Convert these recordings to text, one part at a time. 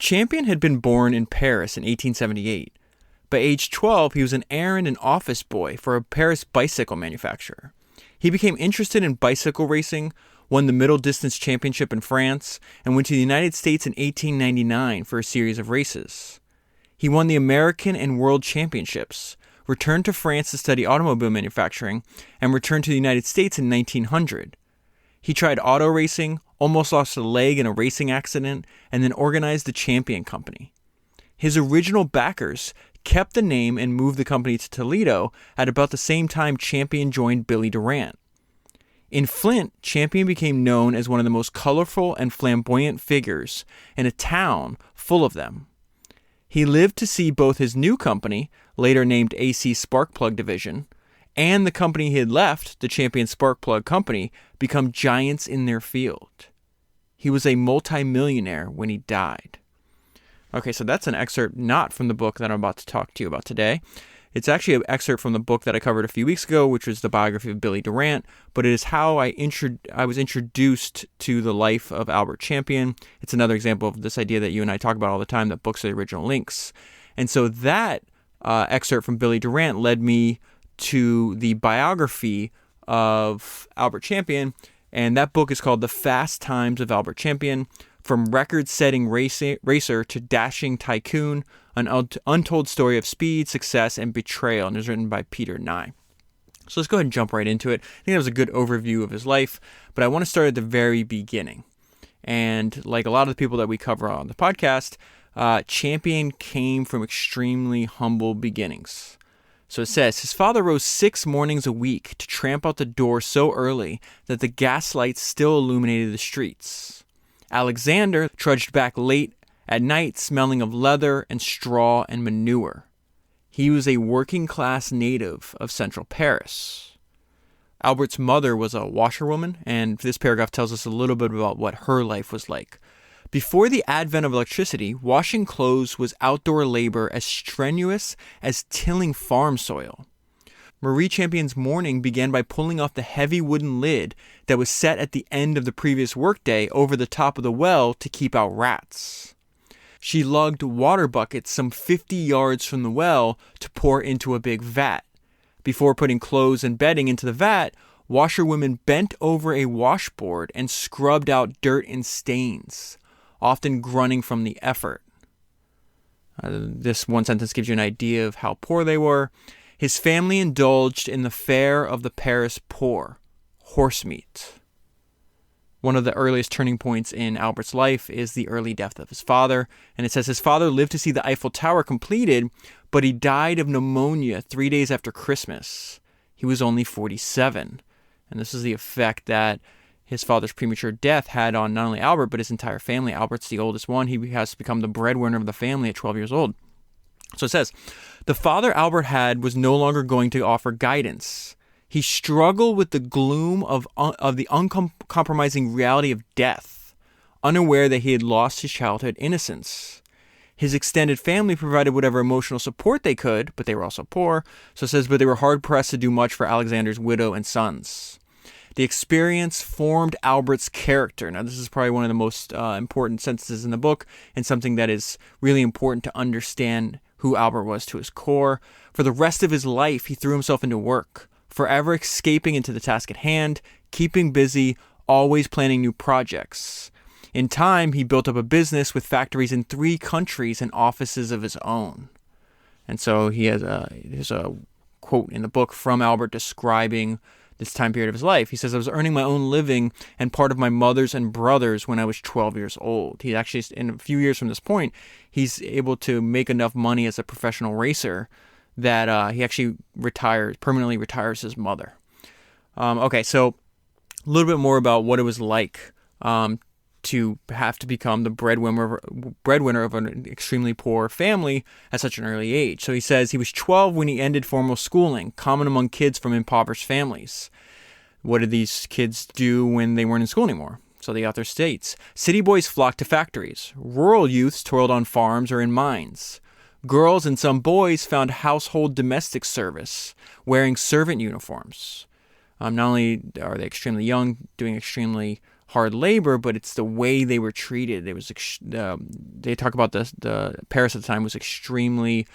Champion had been born in Paris in 1878. By age 12, he was an errand and office boy for a Paris bicycle manufacturer. He became interested in bicycle racing, won the middle distance championship in France, and went to the United States in 1899 for a series of races. He won the American and World Championships, returned to France to study automobile manufacturing, and returned to the United States in 1900. He tried auto racing, almost lost a leg in a racing accident, and then organized the Champion Company. His original backers kept the name and moved the company to Toledo at about the same time Champion joined Billy Durant. In Flint, Champion became known as one of the most colorful and flamboyant figures in a town full of them. He lived to see both his new company, later named AC Sparkplug Division, and the company he had left, the Champion Sparkplug Company, become giants in their field. He was a multimillionaire when he died. Okay, so that's an excerpt not from the book that I'm about to talk to you about today. It's actually an excerpt from the book that I covered a few weeks ago, which was the biography of Billy Durant, but it is how I was introduced to the life of Albert Champion. It's another example of this idea that you and I talk about all the time, that books are the original links. And so that excerpt from Billy Durant led me to the biography of Albert Champion, and that book is called The Fast Times of Albert Champion, From Record-Setting Racer to Dashing Tycoon, an untold story of speed, success, and betrayal, and it was written by Peter Nye. So let's go ahead and jump right into it. I think that was a good overview of his life, but I want to start at the very beginning. And like a lot of the people that we cover on the podcast, Champion came from extremely humble beginnings. So it says, his father rose 6 mornings a week to tramp out the door so early that the gas lights still illuminated the streets. Alexander trudged back late at night, smelling of leather and straw and manure. He was a working-class native of central Paris. Albert's mother was a washerwoman, and this paragraph tells us a little bit about what her life was like. Before the advent of electricity, washing clothes was outdoor labor as strenuous as tilling farm soil. Marie Champion's morning began by pulling off the heavy wooden lid that was set at the end of the previous workday over the top of the well to keep out rats. She lugged water buckets some 50 yards from the well to pour into a big vat. Before putting clothes and bedding into the vat, washerwomen bent over a washboard and scrubbed out dirt and stains, often grunting from the effort. This one sentence gives you an idea of how poor they were. His family indulged in the fare of the Paris poor, horse meat. One of the earliest turning points in Albert's life is the early death of his father. And it says his father lived to see the Eiffel Tower completed, but he died of pneumonia 3 days after Christmas. He was only 47. And this is the effect that his father's premature death had on not only Albert, but his entire family. Albert's the oldest one. He has become the breadwinner of the family at 12 years old. So it says, the father Albert had was no longer going to offer guidance. He struggled with the gloom of the uncompromising reality of death, unaware that he had lost his childhood innocence. His extended family provided whatever emotional support they could, but they were also poor. So it says, but they were hard-pressed to do much for Alexander's widow and sons. The experience formed Albert's character. Now, this is probably one of the most important sentences in the book, and something that is really important to understand who Albert was to his core. For the rest of his life, he threw himself into work, forever escaping into the task at hand, keeping busy, always planning new projects. In time, he built up a business with factories in 3 countries and offices of his own. And so there's a quote in the book from Albert describing this time period of his life. He says, I was earning my own living and part of my mother's and brother's when I was 12 years old. He actually, in a few years from this point, he's able to make enough money as a professional racer that he actually permanently retires his mother. Okay, so a little bit more about what it was like to have to become the breadwinner of an extremely poor family at such an early age. So he says he was 12 when he ended formal schooling, common among kids from impoverished families. What did these kids do when they weren't in school anymore? So the author states, city boys flocked to factories. Rural youths toiled on farms or in mines. Girls and some boys found household domestic service, wearing servant uniforms. Not only are they extremely young, doing extremely hard labor, but it's the way they were treated. It was they talk about the Paris at the time was extremely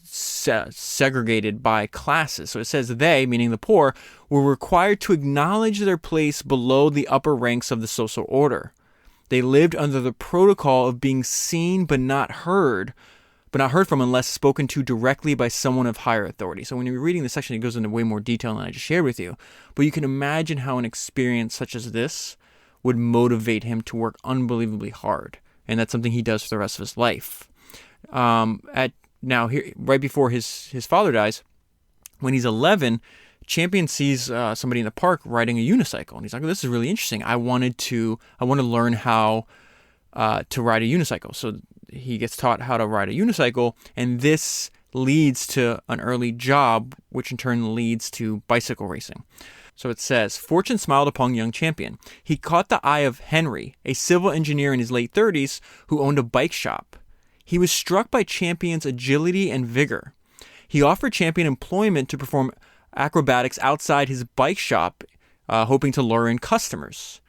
segregated by classes. So it says they, meaning the poor, were required to acknowledge their place below the upper ranks of the social order. They lived under the protocol of being seen but not heard from unless spoken to directly by someone of higher authority. So when you're reading this section, it goes into way more detail than I just shared with you. But you can imagine how an experience such as this would motivate him to work unbelievably hard. And that's something he does for the rest of his life. Now, here, right before his father dies, when he's 11, Champion sees somebody in the park riding a unicycle. And he's like, this is really interesting. I want to learn how to ride a unicycle. So he gets taught how to ride a unicycle, and this leads to an early job, which in turn leads to bicycle racing. So it says, fortune smiled upon young Champion. He caught the eye of Henry, a civil engineer in his late 30s who owned a bike shop. He was struck by Champion's agility and vigor. He offered Champion employment to perform acrobatics outside his bike shop, hoping to lure in customers.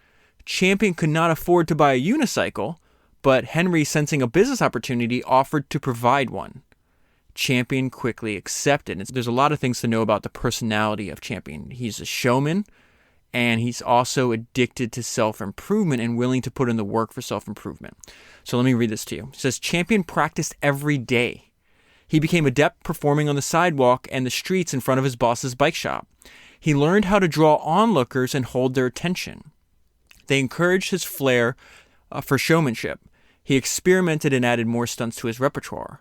Champion could not afford to buy a unicycle, but Henry, sensing a business opportunity, offered to provide one. Champion quickly accepted. There's a lot of things to know about the personality of Champion. He's a showman, and he's also addicted to self-improvement and willing to put in the work for self-improvement. So let me read this to you. It says, Champion practiced every day. He became adept performing on the sidewalk and the streets in front of his boss's bike shop. He learned how to draw onlookers and hold their attention. They encouraged his flair for showmanship. He experimented and added more stunts to his repertoire.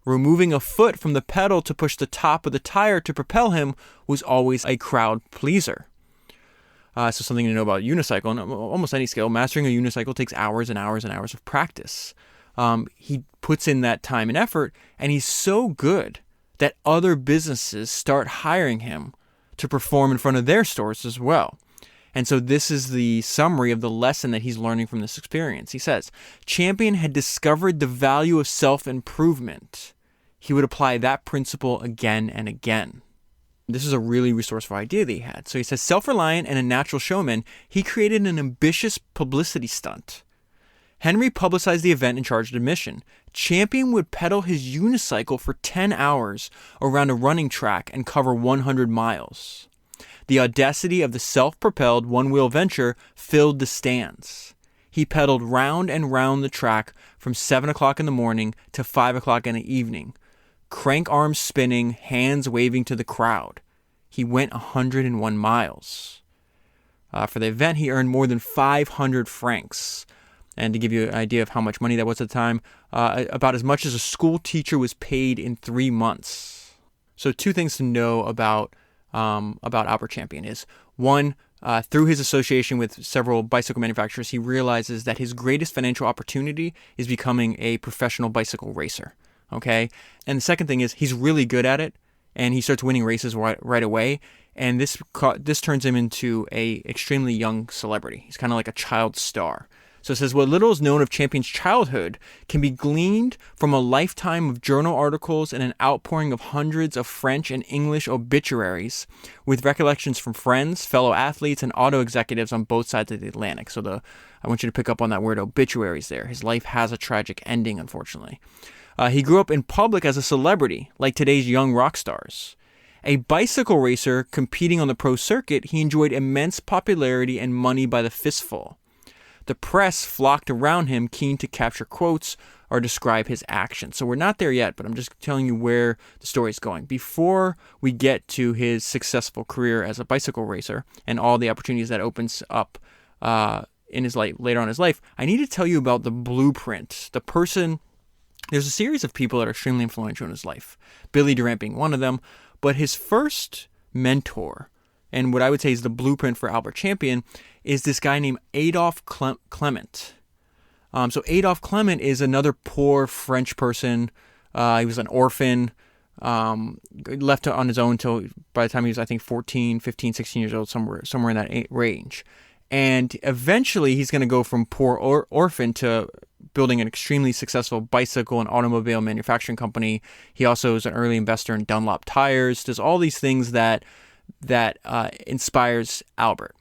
Removing a foot from the pedal to push the top of the tire to propel him was always a crowd pleaser. So something to know about unicycle, on almost any scale, mastering a unicycle takes hours and hours and hours of practice. He puts in that time and effort, and he's so good that other businesses start hiring him to perform in front of their stores as well. And so this is the summary of the lesson that he's learning from this experience. He says, Champion had discovered the value of self-improvement. He would apply that principle again and again. This is a really resourceful idea that he had. So he says, self-reliant and a natural showman, he created an ambitious publicity stunt. Henry publicized the event and charged admission. Champion would pedal his unicycle for 10 hours around a running track and cover 100 miles. The audacity of the self-propelled one-wheel venture filled the stands. He pedaled round and round the track from 7 o'clock in the morning to 5 o'clock in the evening, crank arms spinning, hands waving to the crowd. He went 101 miles. For the event, he earned more than 500 francs. And to give you an idea of how much money that was at the time, about as much as a school teacher was paid in 3 months. So 2 things to know about Albert Champion is, one, through his association with several bicycle manufacturers, he realizes that his greatest financial opportunity is becoming a professional bicycle racer. Okay? And the second thing is he's really good at it, and he starts winning races right away. And this turns him into a extremely young celebrity. He's kind of like a child star. So it says, what little is known of Champion's childhood can be gleaned from a lifetime of journal articles and an outpouring of hundreds of French and English obituaries, with recollections from friends, fellow athletes, and auto executives on both sides of the Atlantic. So I want you to pick up on that word obituaries there. His life has a tragic ending, unfortunately. He grew up in public as a celebrity, like today's young rock stars. A bicycle racer competing on the pro circuit, he enjoyed immense popularity and money by the fistful. The press flocked around him, keen to capture quotes or describe his actions. So we're not there yet, but I'm just telling you where the story is going. Before we get to his successful career as a bicycle racer and all the opportunities that opens up in his life, later on in his life, I need to tell you about the blueprint. There's a series of people that are extremely influential in his life, Billy Durant being one of them, but his first mentor, and what I would say is the blueprint for Albert Champion, is this guy named Adolphe Clement. So Adolphe Clement is another poor French person. He was an orphan, left on his own until by the time he was, I think, 14, 15, 16 years old, somewhere in that range. And eventually he's going to go from poor orphan to building an extremely successful bicycle and automobile manufacturing company. He also is an early investor in Dunlop tires. Does all these things that inspires Albert,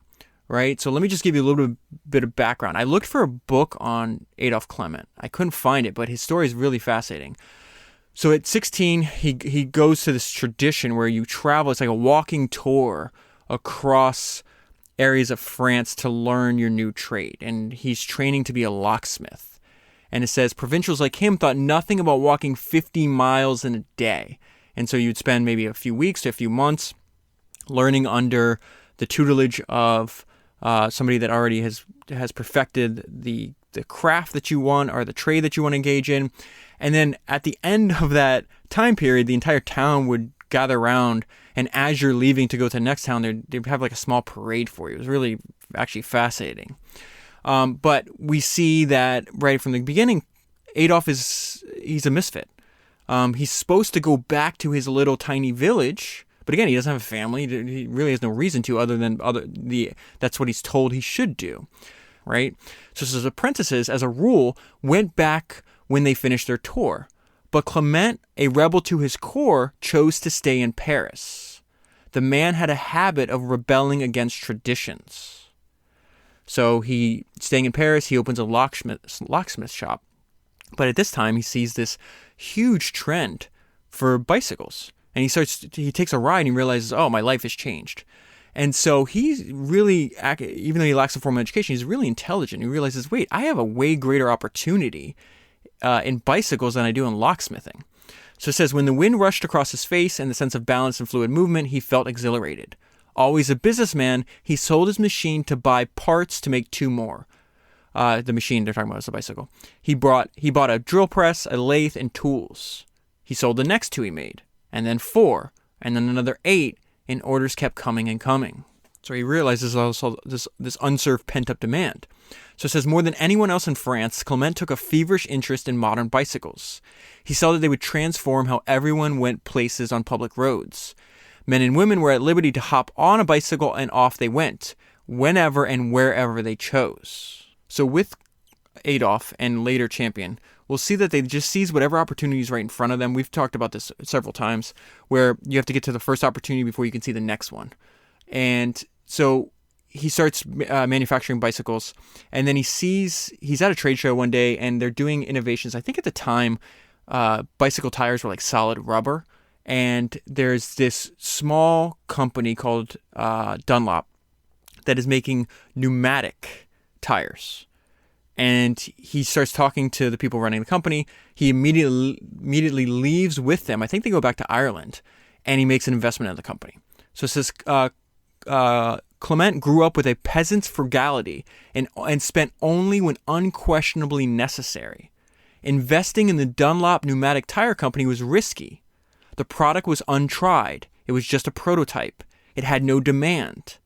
right? So let me just give you a little bit of background. I looked for a book on Adolf Clement. I couldn't find it, but his story is really fascinating. So at 16, he goes to this tradition where you travel. It's like a walking tour across areas of France to learn your new trade. And he's training to be a locksmith. And it says provincials like him thought nothing about walking 50 miles in a day. And so you'd spend maybe a few weeks to a few months learning under the tutelage of somebody that already has perfected the craft that you want or the trade that you want to engage in. And then at the end of that time period, the entire town would gather around, and as you're leaving to go to the next town, they'd have like a small parade for you. It was really actually fascinating. But we see that right from the beginning, Adolf he's a misfit. He's supposed to go back to his little tiny village, but again, he doesn't have a family. He really has no reason to, other than that's what he's told he should do, right? So his apprentices, as a rule, went back when they finished their tour. But Clement, a rebel to his core, chose to stay in Paris. The man had a habit of rebelling against traditions. So staying in Paris, he opens a locksmith shop. But at this time, he sees this huge trend for bicycles. And he takes a ride and he realizes, oh, my life has changed. And so he's really, even though he lacks a formal education, he's really intelligent. He realizes, wait, I have a way greater opportunity in bicycles than I do in locksmithing. So it says, when the wind rushed across his face and the sense of balance and fluid movement, he felt exhilarated. Always a businessman, he sold his machine to buy parts to make two more. The machine they're talking about is the bicycle. He bought a drill press, a lathe, and tools. He sold the next two he made, and then 4, and then another 8, and orders kept coming and coming. So he realizes also this unserved pent-up demand. So it says, more than anyone else in France, Clement took a feverish interest in modern bicycles. He saw that they would transform how everyone went places on public roads. Men and women were at liberty to hop on a bicycle and off they went, whenever and wherever they chose. So with Adolf and later Champion, we'll see that they just seize whatever opportunity is right in front of them. We've talked about this several times, where you have to get to the first opportunity before you can see the next one. And so he starts manufacturing bicycles, and then he's at a trade show one day, and they're doing innovations. I think at the time, bicycle tires were like solid rubber, and there's this small company called Dunlop that is making pneumatic tires. And he starts talking to the people running the company. He immediately leaves with them. I think they go back to Ireland, and he makes an investment in the company. So it says Clement grew up with a peasant's frugality and spent only when unquestionably necessary. Investing in the Dunlop pneumatic tire company was risky. The product was untried. It was just a prototype. It had no demand.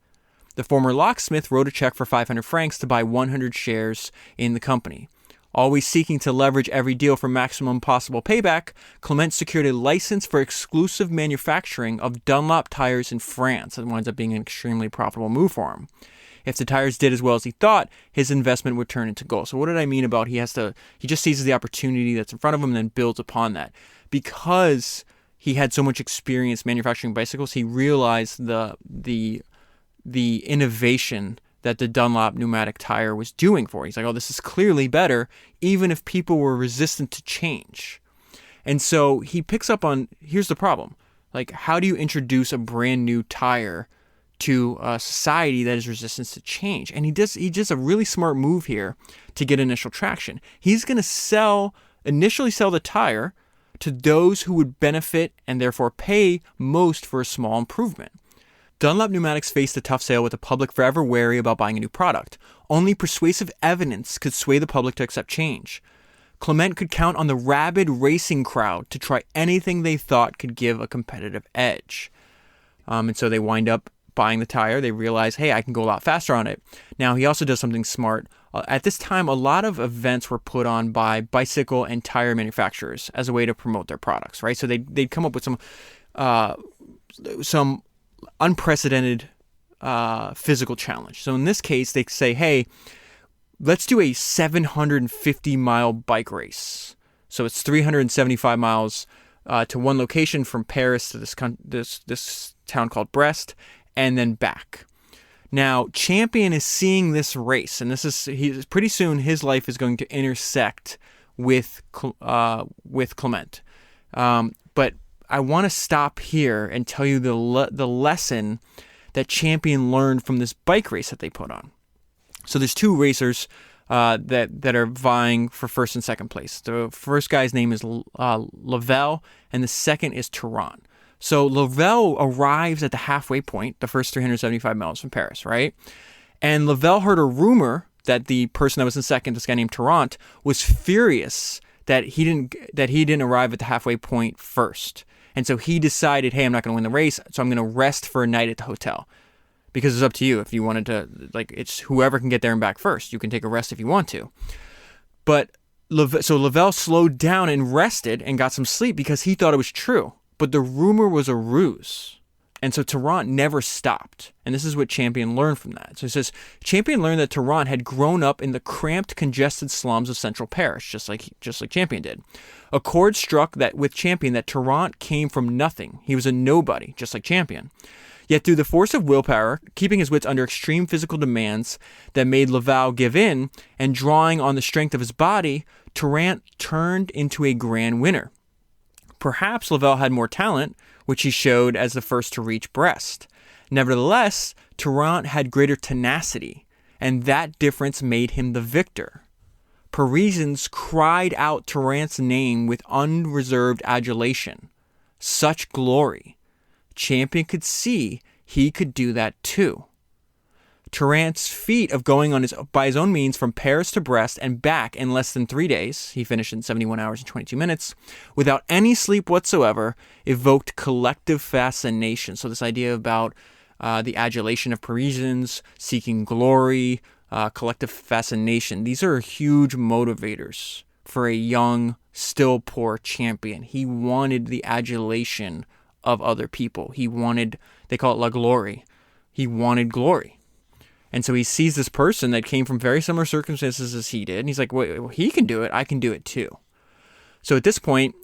The former locksmith wrote a check for 500 francs to buy 100 shares in the company. Always seeking to leverage every deal for maximum possible payback, Clement secured a license for exclusive manufacturing of Dunlop tires in France. It winds up being an extremely profitable move for him. If the tires did as well as he thought, his investment would turn into gold. So what did I mean about he just seizes the opportunity that's in front of him and then builds upon that? Because he had so much experience manufacturing bicycles, he realized the innovation that the Dunlop pneumatic tire was doing for. He's like, oh, this is clearly better, even if people were resistant to change. And so he picks up on, here's the problem. Like, how do you introduce a brand new tire to a society that is resistant to change? And he does a really smart move here to get initial traction. He's going to initially sell the tire to those who would benefit and therefore pay most for a small improvement. Dunlop Pneumatics faced a tough sale with the public forever wary about buying a new product. Only persuasive evidence could sway the public to accept change. Clement could count on the rabid racing crowd to try anything they thought could give a competitive edge. And so they wind up buying the tire. They realize, hey, I can go a lot faster on it. Now, he also does something smart. At this time, a lot of events were put on by bicycle and tire manufacturers as a way to promote their products, right? So they'd come up with some unprecedented physical challenge. So in this case, they say, hey, let's do a 750-mile bike race. So it's 375 miles to one location from Paris to this town called Brest, and then back. Now, Champion is seeing this race, and pretty soon his life is going to intersect with Clement. But I want to stop here and tell you the lesson that Champion learned from this bike race that they put on. So there's two racers that are vying for first and second place. The first guy's name is Lavelle, and the second is Durant. So Lavelle arrives at the halfway point, the first 375 miles from Paris, right? And Lavelle heard a rumor that the person that was in second, this guy named Durant, was furious that he didn't arrive at the halfway point first. And so he decided, hey, I'm not going to win the race, so I'm going to rest for a night at the hotel. Because it's up to you if you wanted to, it's whoever can get there and back first. You can take a rest if you want to. But so Lavelle slowed down and rested and got some sleep because he thought it was true. But the rumor was a ruse. And so Durant never stopped. And this is what Champion learned from that. So he says, Champion learned that Durant had grown up in the cramped, congested slums of central Paris, just like Champion did. A chord struck with Champion that Durant came from nothing. He was a nobody, just like Champion. Yet through the force of willpower, keeping his wits under extreme physical demands that made Lavelle give in, and drawing on the strength of his body, Durant turned into a grand winner. Perhaps Lavelle had more talent, which he showed as the first to reach Brest. Nevertheless, Durant had greater tenacity, and that difference made him the victor. Parisians cried out Durant's name with unreserved adulation. Such glory. Champion could see he could do that too. Durant's feat of going by his own means from Paris to Brest and back in less than 3 days, he finished in 71 hours and 22 minutes, without any sleep whatsoever, evoked collective fascination. So this idea about the adulation of Parisians, seeking glory, collective fascination, these are huge motivators for a young, still poor Champion. He wanted the adulation of other people. They call it la glory. He wanted glory. And so he sees this person that came from very similar circumstances as he did. And he's like, well, he can do it. I can do it too. So at this point,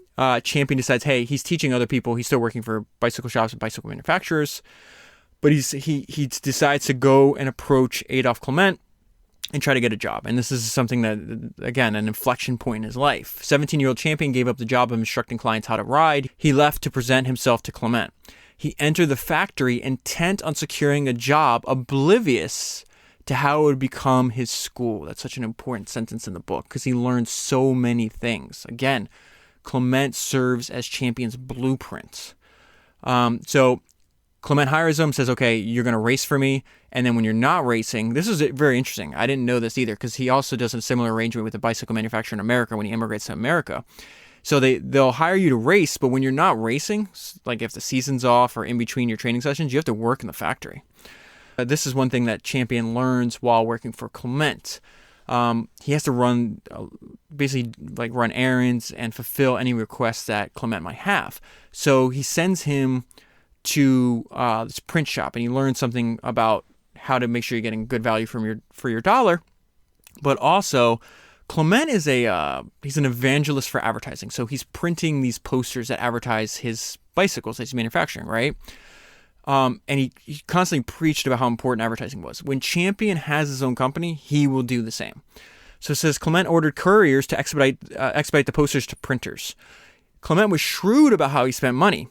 Champion decides, hey, he's teaching other people. He's still working for bicycle shops and bicycle manufacturers. But he decides to go and approach Adolphe Clement and try to get a job. And this is something that, again, an inflection point in his life. 17-year-old Champion gave up the job of instructing clients how to ride. He left to present himself to Clement. He entered the factory intent on securing a job, oblivious to how it would become his school. That's such an important sentence in the book because he learned so many things. Again, Clement serves as Champion's blueprint. So Clement hires him, says, okay, you're going to race for me. And then when you're not racing, this is very interesting. I didn't know this either because he also does a similar arrangement with a bicycle manufacturer in America when he immigrates to America. So they'll hire you to race, but when you're not racing, like if the season's off or in between your training sessions, you have to work in the factory. This is one thing that Champion learns while working for Clement. He has to run errands and fulfill any requests that Clement might have. So he sends him to this print shop, and he learns something about how to make sure you're getting good value for your dollar, but also Clement is he's an evangelist for advertising. So he's printing these posters that advertise his bicycles that he's manufacturing, right? And he constantly preached about how important advertising was. When Champion has his own company, he will do the same. So it says Clement ordered couriers to expedite the posters to printers. Clement was shrewd about how he spent money.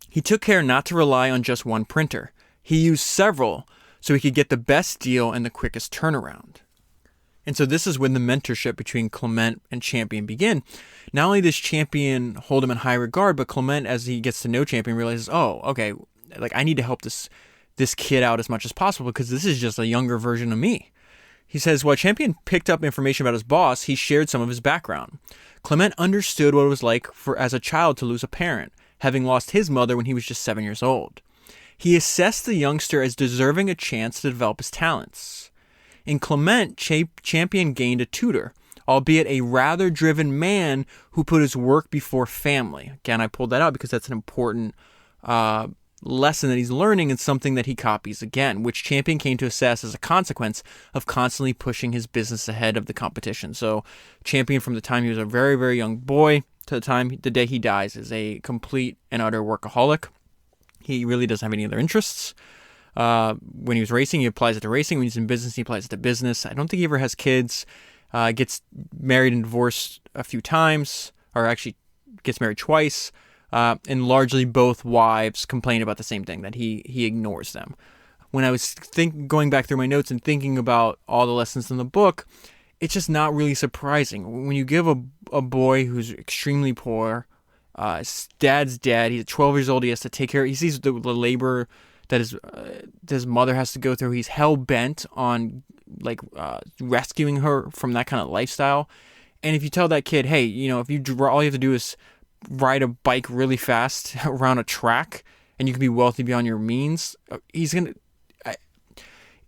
He took care not to rely on just one printer. He used several so he could get the best deal and the quickest turnaround. And so this is when the mentorship between Clement and Champion begin. Not only does Champion hold him in high regard, but Clement, as he gets to know Champion, realizes, oh, okay, I need to help this kid out as much as possible because this is just a younger version of me. He says, while Champion picked up information about his boss, he shared some of his background. Clement understood what it was like as a child to lose a parent, having lost his mother when he was just 7 years old. He assessed the youngster as deserving a chance to develop his talents. In Clement, Champion gained a tutor, albeit a rather driven man who put his work before family. Again, I pulled that out because that's an important lesson that he's learning and something that he copies again, which Champion came to assess as a consequence of constantly pushing his business ahead of the competition. So Champion, from the time he was a very, very young boy to the day he dies, is a complete and utter workaholic. He really doesn't have any other interests. When he was racing, he applies it to racing. When he's in business, he applies it to business. I don't think he ever has kids. Gets married and divorced a few times, or actually gets married twice. And largely both wives complain about the same thing, that he ignores them. When I was going back through my notes and thinking about all the lessons in the book, it's just not really surprising. When you give a boy who's extremely poor, his dad's dead, he's 12 years old, he has to take care, he sees the labor that his mother has to go through. He's hell-bent on rescuing her from that kind of lifestyle. And if you tell that kid, hey, if all you have to do is ride a bike really fast around a track and you can be wealthy beyond your means,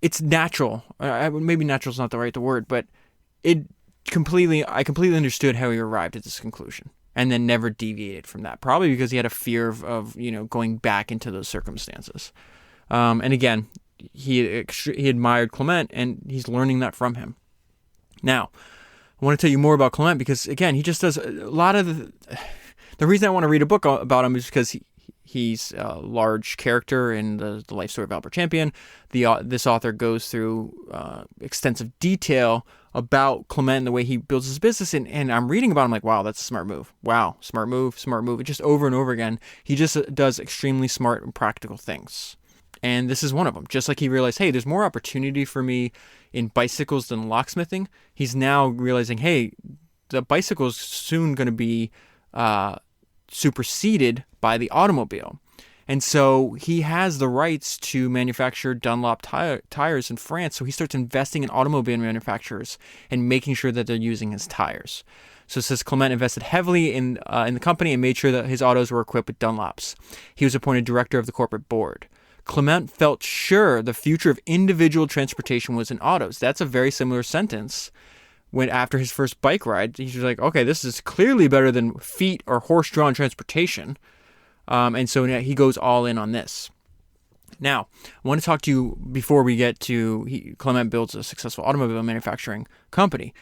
it's natural. Maybe natural is not the right word, but I completely understood how he arrived at this conclusion and then never deviated from that. Probably because he had a fear of going back into those circumstances. And again, he admired Clement, and he's learning that from him. Now, I want to tell you more about Clement because, again, he just does a lot of the reason I want to read a book about him is because he's a large character in the life story of Albert Champion. This author goes through extensive detail about Clement and the way he builds his business. And I'm reading about him like, wow, that's a smart move. Wow, smart move. And just over and over again, he just does extremely smart and practical things. And this is one of them. Just like he realized, hey, there's more opportunity for me in bicycles than locksmithing. He's now realizing, hey, the bicycle is soon going to be superseded by the automobile. And so he has the rights to manufacture Dunlop tires in France. So he starts investing in automobile manufacturers and making sure that they're using his tires. So it says Clement invested heavily in the company and made sure that his autos were equipped with Dunlops. He was appointed director of the corporate board. Clement felt sure the future of individual transportation was in autos. That's a very similar sentence. When after his first bike ride, he's like, okay, this is clearly better than feet or horse-drawn transportation. And so he goes all in on this. Now, I want to talk to you before we get to Clement builds a successful automobile manufacturing company.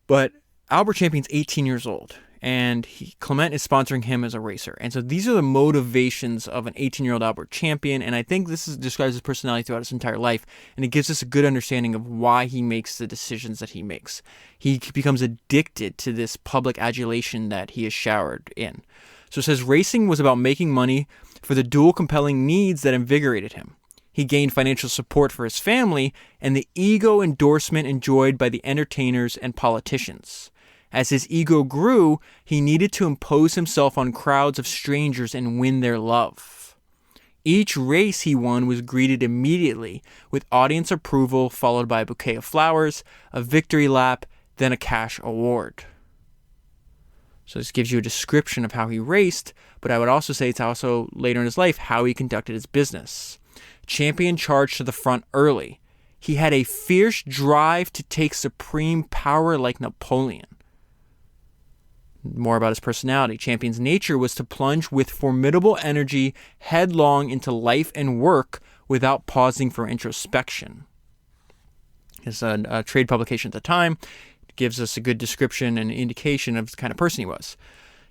But Albert Champion's 18 years old, and Clement is sponsoring him as a racer. And so these are the motivations of an 18-year-old Albert Champion, and I think this describes his personality throughout his entire life, and it gives us a good understanding of why he makes the decisions that he makes. He becomes addicted to this public adulation that he is showered in. So it says racing was about making money for the dual compelling needs that invigorated him. He gained financial support for his family and the ego endorsement enjoyed by the entertainers and politicians. As his ego grew, he needed to impose himself on crowds of strangers and win their love. Each race he won was greeted immediately with audience approval, followed by a bouquet of flowers, a victory lap, then a cash award. So this gives you a description of how he raced, but I would also say it's also later in his life how he conducted his business. Champion charged to the front early. He had a fierce drive to take supreme power like Napoleon. More about his personality. Champion's nature was to plunge with formidable energy headlong into life and work without pausing for introspection. It's a trade publication at the time. It gives us a good description and indication of the kind of person he was.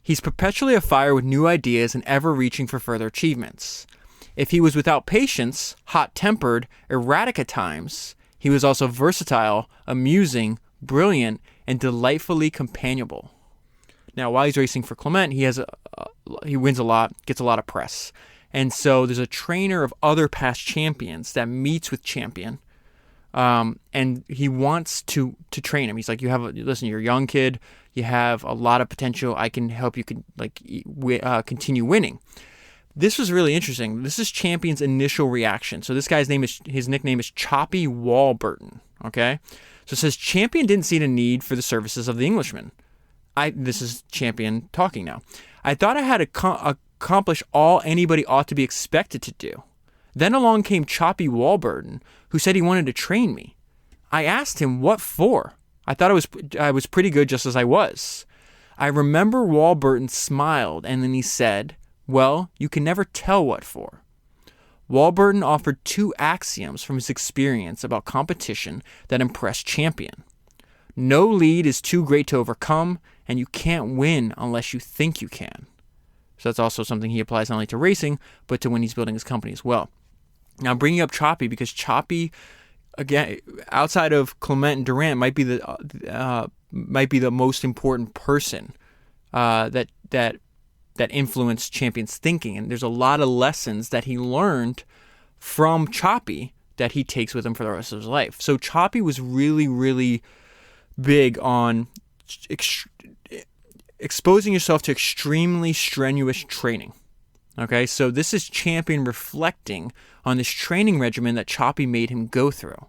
He's perpetually afire with new ideas and ever reaching for further achievements. If he was without patience, hot-tempered, erratic at times, he was also versatile, amusing, brilliant, and delightfully companionable. Now, while he's racing for Clement, he wins a lot, gets a lot of press. And so there's a trainer of other past champions that meets with Champion, and he wants to train him. He's like, listen, you're a young kid, you have a lot of potential, I can help you continue winning. This was really interesting. This is Champion's initial reaction. So this guy's his nickname is Choppy Walburton, okay? So it says, Champion didn't see the need for the services of the Englishman. This is Champion talking now. I thought I had accomplished all anybody ought to be expected to do. Then along came Choppy Walburton, who said he wanted to train me. I asked him what for. I thought I was pretty good just as I was. I remember Walburton smiled, and then he said, well, you can never tell what for. Walburton offered 2 axioms from his experience about competition that impressed Champion. No lead is too great to overcome, and you can't win unless you think you can. So that's also something he applies not only to racing, but to when he's building his company as well. Now, bringing up Choppy because Choppy, again, outside of Clement and Durant, might be the most important person that influenced Champion's thinking. And there's a lot of lessons that he learned from Choppy that he takes with him for the rest of his life. So Choppy was really, really big on exposing yourself to extremely strenuous training. Okay, so this is Champion reflecting on this training regimen that Choppy made him go through.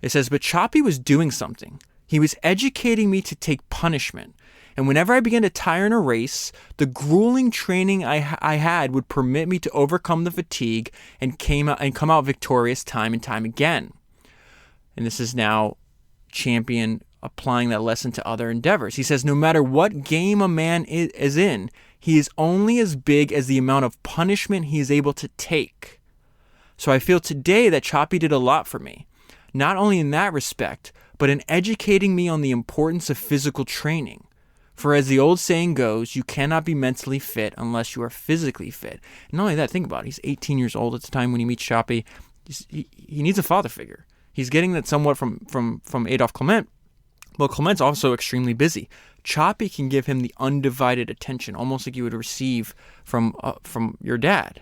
It says, but Choppy was doing something. He was educating me to take punishment. And whenever I began to tire in a race, the grueling training I had would permit me to overcome the fatigue and come out victorious time and time again. And this is now Champion applying that lesson to other endeavors. He says, no matter what game a man is in, he is only as big as the amount of punishment he is able to take. So I feel today that Choppy did a lot for me, not only in that respect, but in educating me on the importance of physical training. For as the old saying goes, you cannot be mentally fit unless you are physically fit. And not only that, think about it. He's 18 years old at the time when he meets Choppy. He needs a father figure. He's getting that somewhat from Adolphe Clement. But Clement's also extremely busy. Choppy can give him the undivided attention, almost like you would receive from your dad.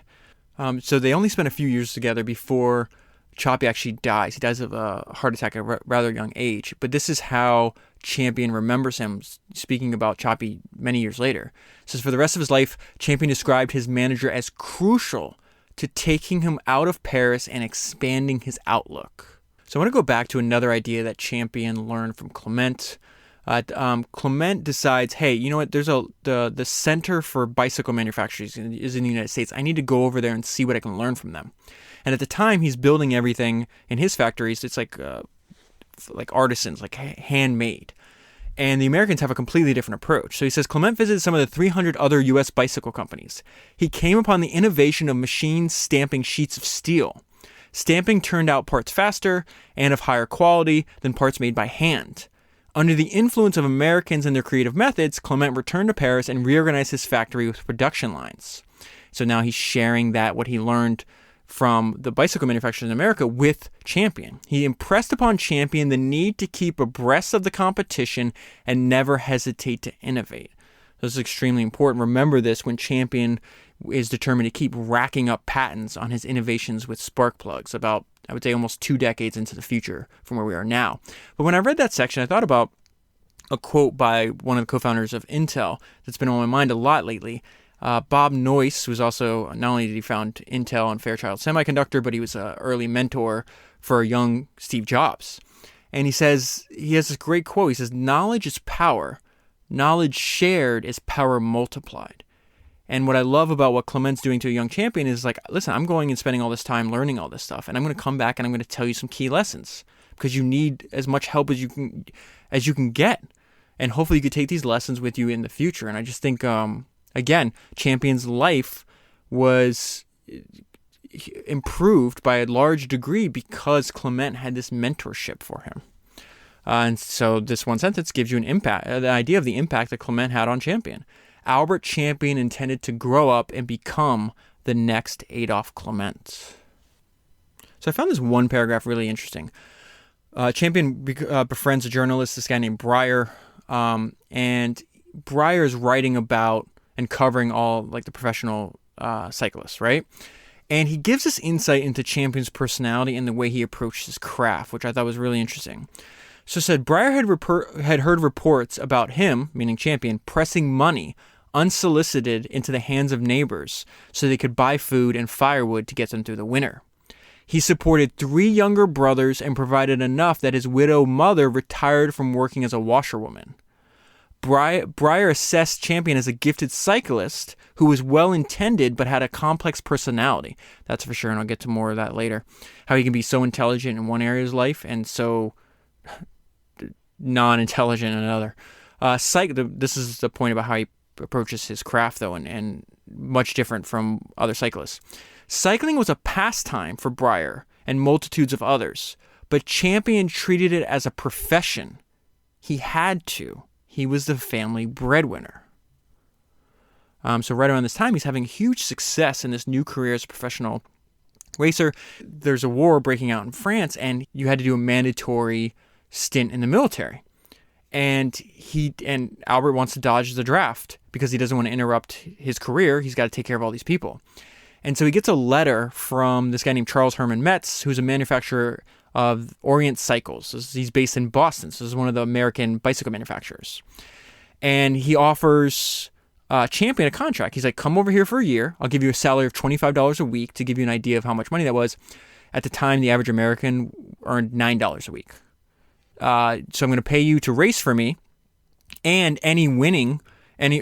So they only spent a few years together before Choppy actually dies. He dies of a heart attack at a rather young age. But this is how Champion remembers him, speaking about Choppy many years later. It says, for the rest of his life, Champion described his manager as crucial to taking him out of Paris and expanding his outlook. So I want to go back to another idea that Champion learned from Clement. Clement decides, hey, you know what? There's the Center for Bicycle Manufacturers is in the United States. I need to go over there and see what I can learn from them. And at the time, he's building everything in his factories. It's like artisans, like handmade. And the Americans have a completely different approach. So he says, Clement visited some of the 300 other U.S. bicycle companies. He came upon the innovation of machines stamping sheets of steel. Stamping turned out parts faster and of higher quality than parts made by hand. Under the influence of Americans and their creative methods, Clement returned to Paris and reorganized his factory with production lines. So now he's sharing what he learned from the bicycle manufacturers in America with Champion. He impressed upon Champion the need to keep abreast of the competition and never hesitate to innovate. This is extremely important. Remember this when Champion is determined to keep racking up patents on his innovations with spark plugs about, I would say, almost 2 decades into the future from where we are now. But when I read that section, I thought about a quote by one of the co-founders of Intel that's been on my mind a lot lately. Bob Noyce was also, not only did he found Intel and Fairchild Semiconductor, but he was an early mentor for young Steve Jobs. And he says, he has this great quote. He says, knowledge is power. Knowledge shared is power multiplied. And what I love about what Clement's doing to a young Champion is like, listen, I'm going and spending all this time learning all this stuff, and I'm going to come back and I'm going to tell you some key lessons because you need as much help as you can get, and hopefully you could take these lessons with you in the future. And I just think, again, Champion's life was improved by a large degree because Clement had this mentorship for him. And so this one sentence gives you the idea of the impact that Clement had on Champion. Albert Champion intended to grow up and become the next Adolphe Clement. So I found this one paragraph really interesting. Champion befriends a journalist, this guy named Breyer, and Breyer is writing about and covering all like the professional cyclists, right? And he gives us insight into Champion's personality and the way he approached his craft, which I thought was really interesting. So it said Breyer had heard reports about him, meaning Champion, pressing money unsolicited into the hands of neighbors so they could buy food and firewood to get them through the winter. He supported 3 younger brothers and provided enough that his widow mother retired from working as a washerwoman. Breyer assessed Champion as a gifted cyclist who was well-intended but had a complex personality. That's for sure, and I'll get to more of that later. How he can be so intelligent in one area of his life and so non-intelligent in another. This is the point about how he approaches his craft, though, and much different from other cyclists. Cycling was a pastime for Breyer and multitudes of others, but Champion treated it as a profession. He had to. He was the family breadwinner. So right around this time, he's having huge success in this new career as a professional racer. There's a war breaking out in France, and you had to do a mandatory stint in the military. And Albert wants to dodge the draft because he doesn't want to interrupt his career. He's got to take care of all these people. And so he gets a letter from this guy named Charles Herman Metz, who's a manufacturer of Orient Cycles. He's based in Boston. So this is one of the American bicycle manufacturers. And he offers Champion a contract. He's like, come over here for a year. I'll give you a salary of $25 a week to give you an idea of how much money that was. At the time, the average American earned $9 a week. So I'm going to pay you to race for me, and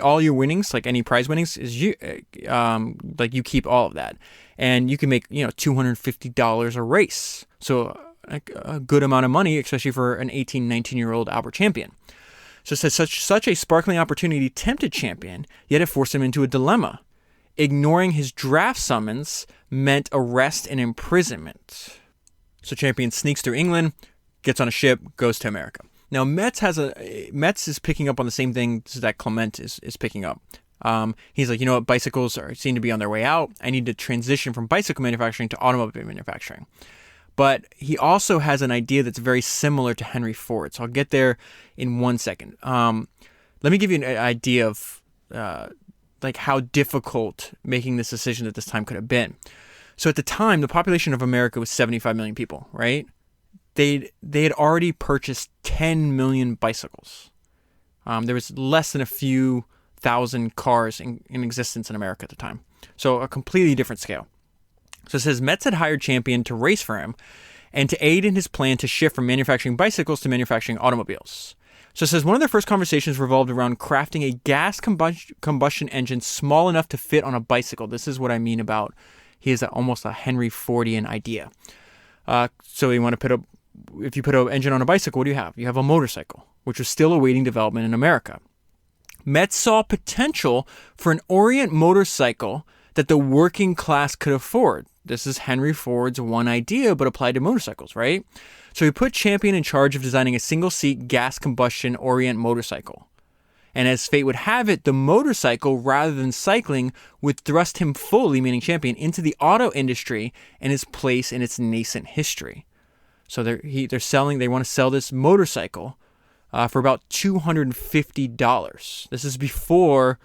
all your winnings, like any prize winnings, is you you keep all of that, and you can make $250 a race. So a good amount of money, especially for an 18, 19-year-old Albert Champion. So it says such a sparkling opportunity tempted Champion, yet it forced him into a dilemma. Ignoring his draft summons meant arrest and imprisonment. So Champion sneaks through England, gets on a ship, goes to America. Now, Metz is picking up on the same thing that Clement is picking up. He's like, bicycles seem to be on their way out. I need to transition from bicycle manufacturing to automobile manufacturing. But he also has an idea that's very similar to Henry Ford. So I'll get there in 1 second. Let me give you an idea of how difficult making this decision at this time could have been. So at the time, the population of America was 75 million people, right? They had already purchased 10 million bicycles. There was less than a few thousand cars in existence in America at the time. So a completely different scale. So it says Metz had hired Champion to race for him and to aid in his plan to shift from manufacturing bicycles to manufacturing automobiles. So it says one of their first conversations revolved around crafting a gas combustion engine small enough to fit on a bicycle. This is what I mean about he has almost a Henry Fordian idea. So you want to if you put an engine on a bicycle, what do you have? You have a motorcycle, which was still awaiting development in America. Metz saw potential for an Orient motorcycle that the working class could afford. This is Henry Ford's one idea, but applied to motorcycles, right? So he put Champion in charge of designing a single-seat gas combustion Orient motorcycle. And as fate would have it, the motorcycle, rather than cycling, would thrust him fully, meaning Champion, into the auto industry and his place in its nascent history. So they want to sell this motorcycle for about $250. This is before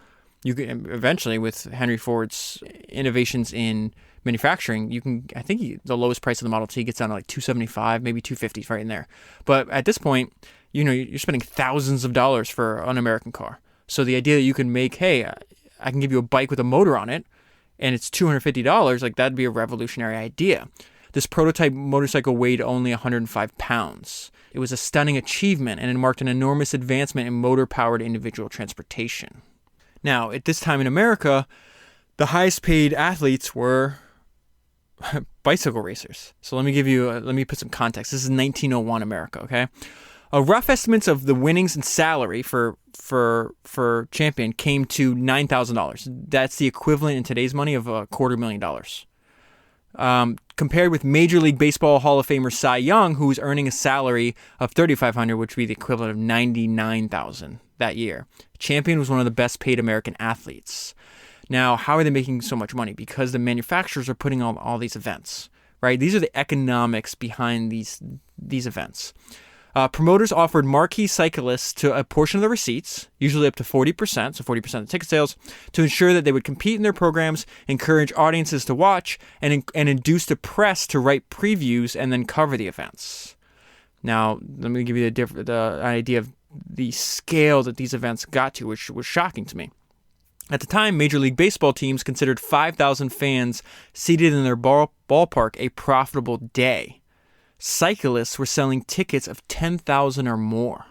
you can eventually, with Henry Ford's innovations in manufacturing, the lowest price of the Model T gets down to like $275, maybe $250, right in there. But at this point, you're spending thousands of dollars for an American car. So the idea that you can make, hey, I can give you a bike with a motor on it, and it's $250, like that'd be a revolutionary idea. This prototype motorcycle weighed only 105 pounds. It was a stunning achievement, and it marked an enormous advancement in motor-powered individual transportation. Now, at this time in America, the highest paid athletes were bicycle racers. So let me put some context. This is 1901 America, okay? Rough estimates of the winnings and salary for Champion came to $9,000. That's the equivalent in today's money of $250,000. Compared with Major League Baseball Hall of Famer Cy Young, who was earning a salary of $3,500, which would be the equivalent of $99,000 that year. Champion was one of the best paid American athletes. Now, how are they making so much money? Because the manufacturers are putting on all these events, right? These are the economics behind these events. Promoters offered marquee cyclists to a portion of the receipts, usually up to 40%, so 40% of the ticket sales, to ensure that they would compete in their programs, encourage audiences to watch, and induce the press to write previews and then cover the events. Now, let me give you the idea of the scale that these events got to, which was shocking to me. At the time, Major League Baseball teams considered 5,000 fans seated in their ballpark a profitable day. Cyclists were selling tickets of 10,000 or more.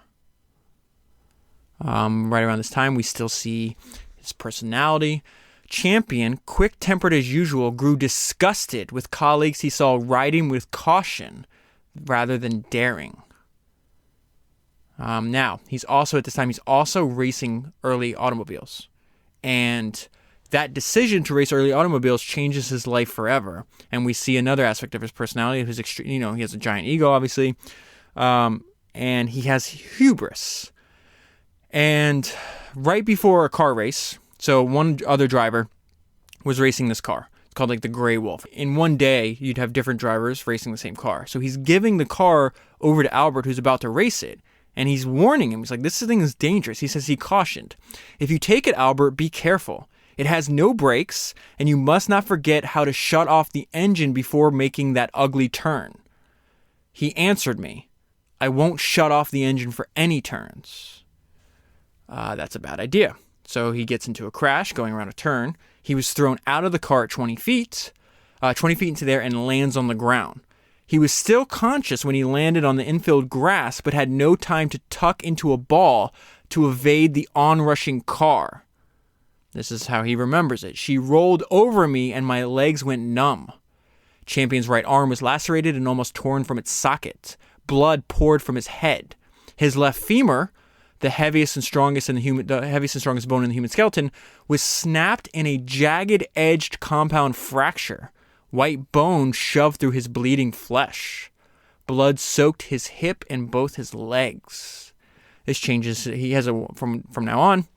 Right around this time, we still see his personality. Champion, quick-tempered as usual, grew disgusted with colleagues he saw riding with caution rather than daring. Now, he's also racing early automobiles. And that decision to race early automobiles changes his life forever. And we see another aspect of his personality, his extreme, he has a giant ego, obviously. And he has hubris. And right before a car race, so one other driver was racing this car. It's called like the Gray Wolf. In one day, you'd have different drivers racing the same car. So he's giving the car over to Albert, who's about to race it. And he's warning him. He's like, this thing is dangerous. He says he cautioned. If you take it, Albert, be careful. It has no brakes, and you must not forget how to shut off the engine before making that ugly turn. He answered me, I won't shut off the engine for any turns. That's a bad idea. So he gets into a crash going around a turn. He was thrown out of the car at 20 feet into there and lands on the ground. He was still conscious when he landed on the infield grass, but had no time to tuck into a ball to evade the onrushing car. This is how he remembers it. She rolled over me and my legs went numb. Champion's right arm was lacerated and almost torn from its socket. Blood poured from his head. His left femur, the heaviest and strongest bone in the human skeleton, was snapped in a jagged-edged compound fracture. White bone shoved through his bleeding flesh. Blood soaked his hip and both his legs. This changes. He has from now on,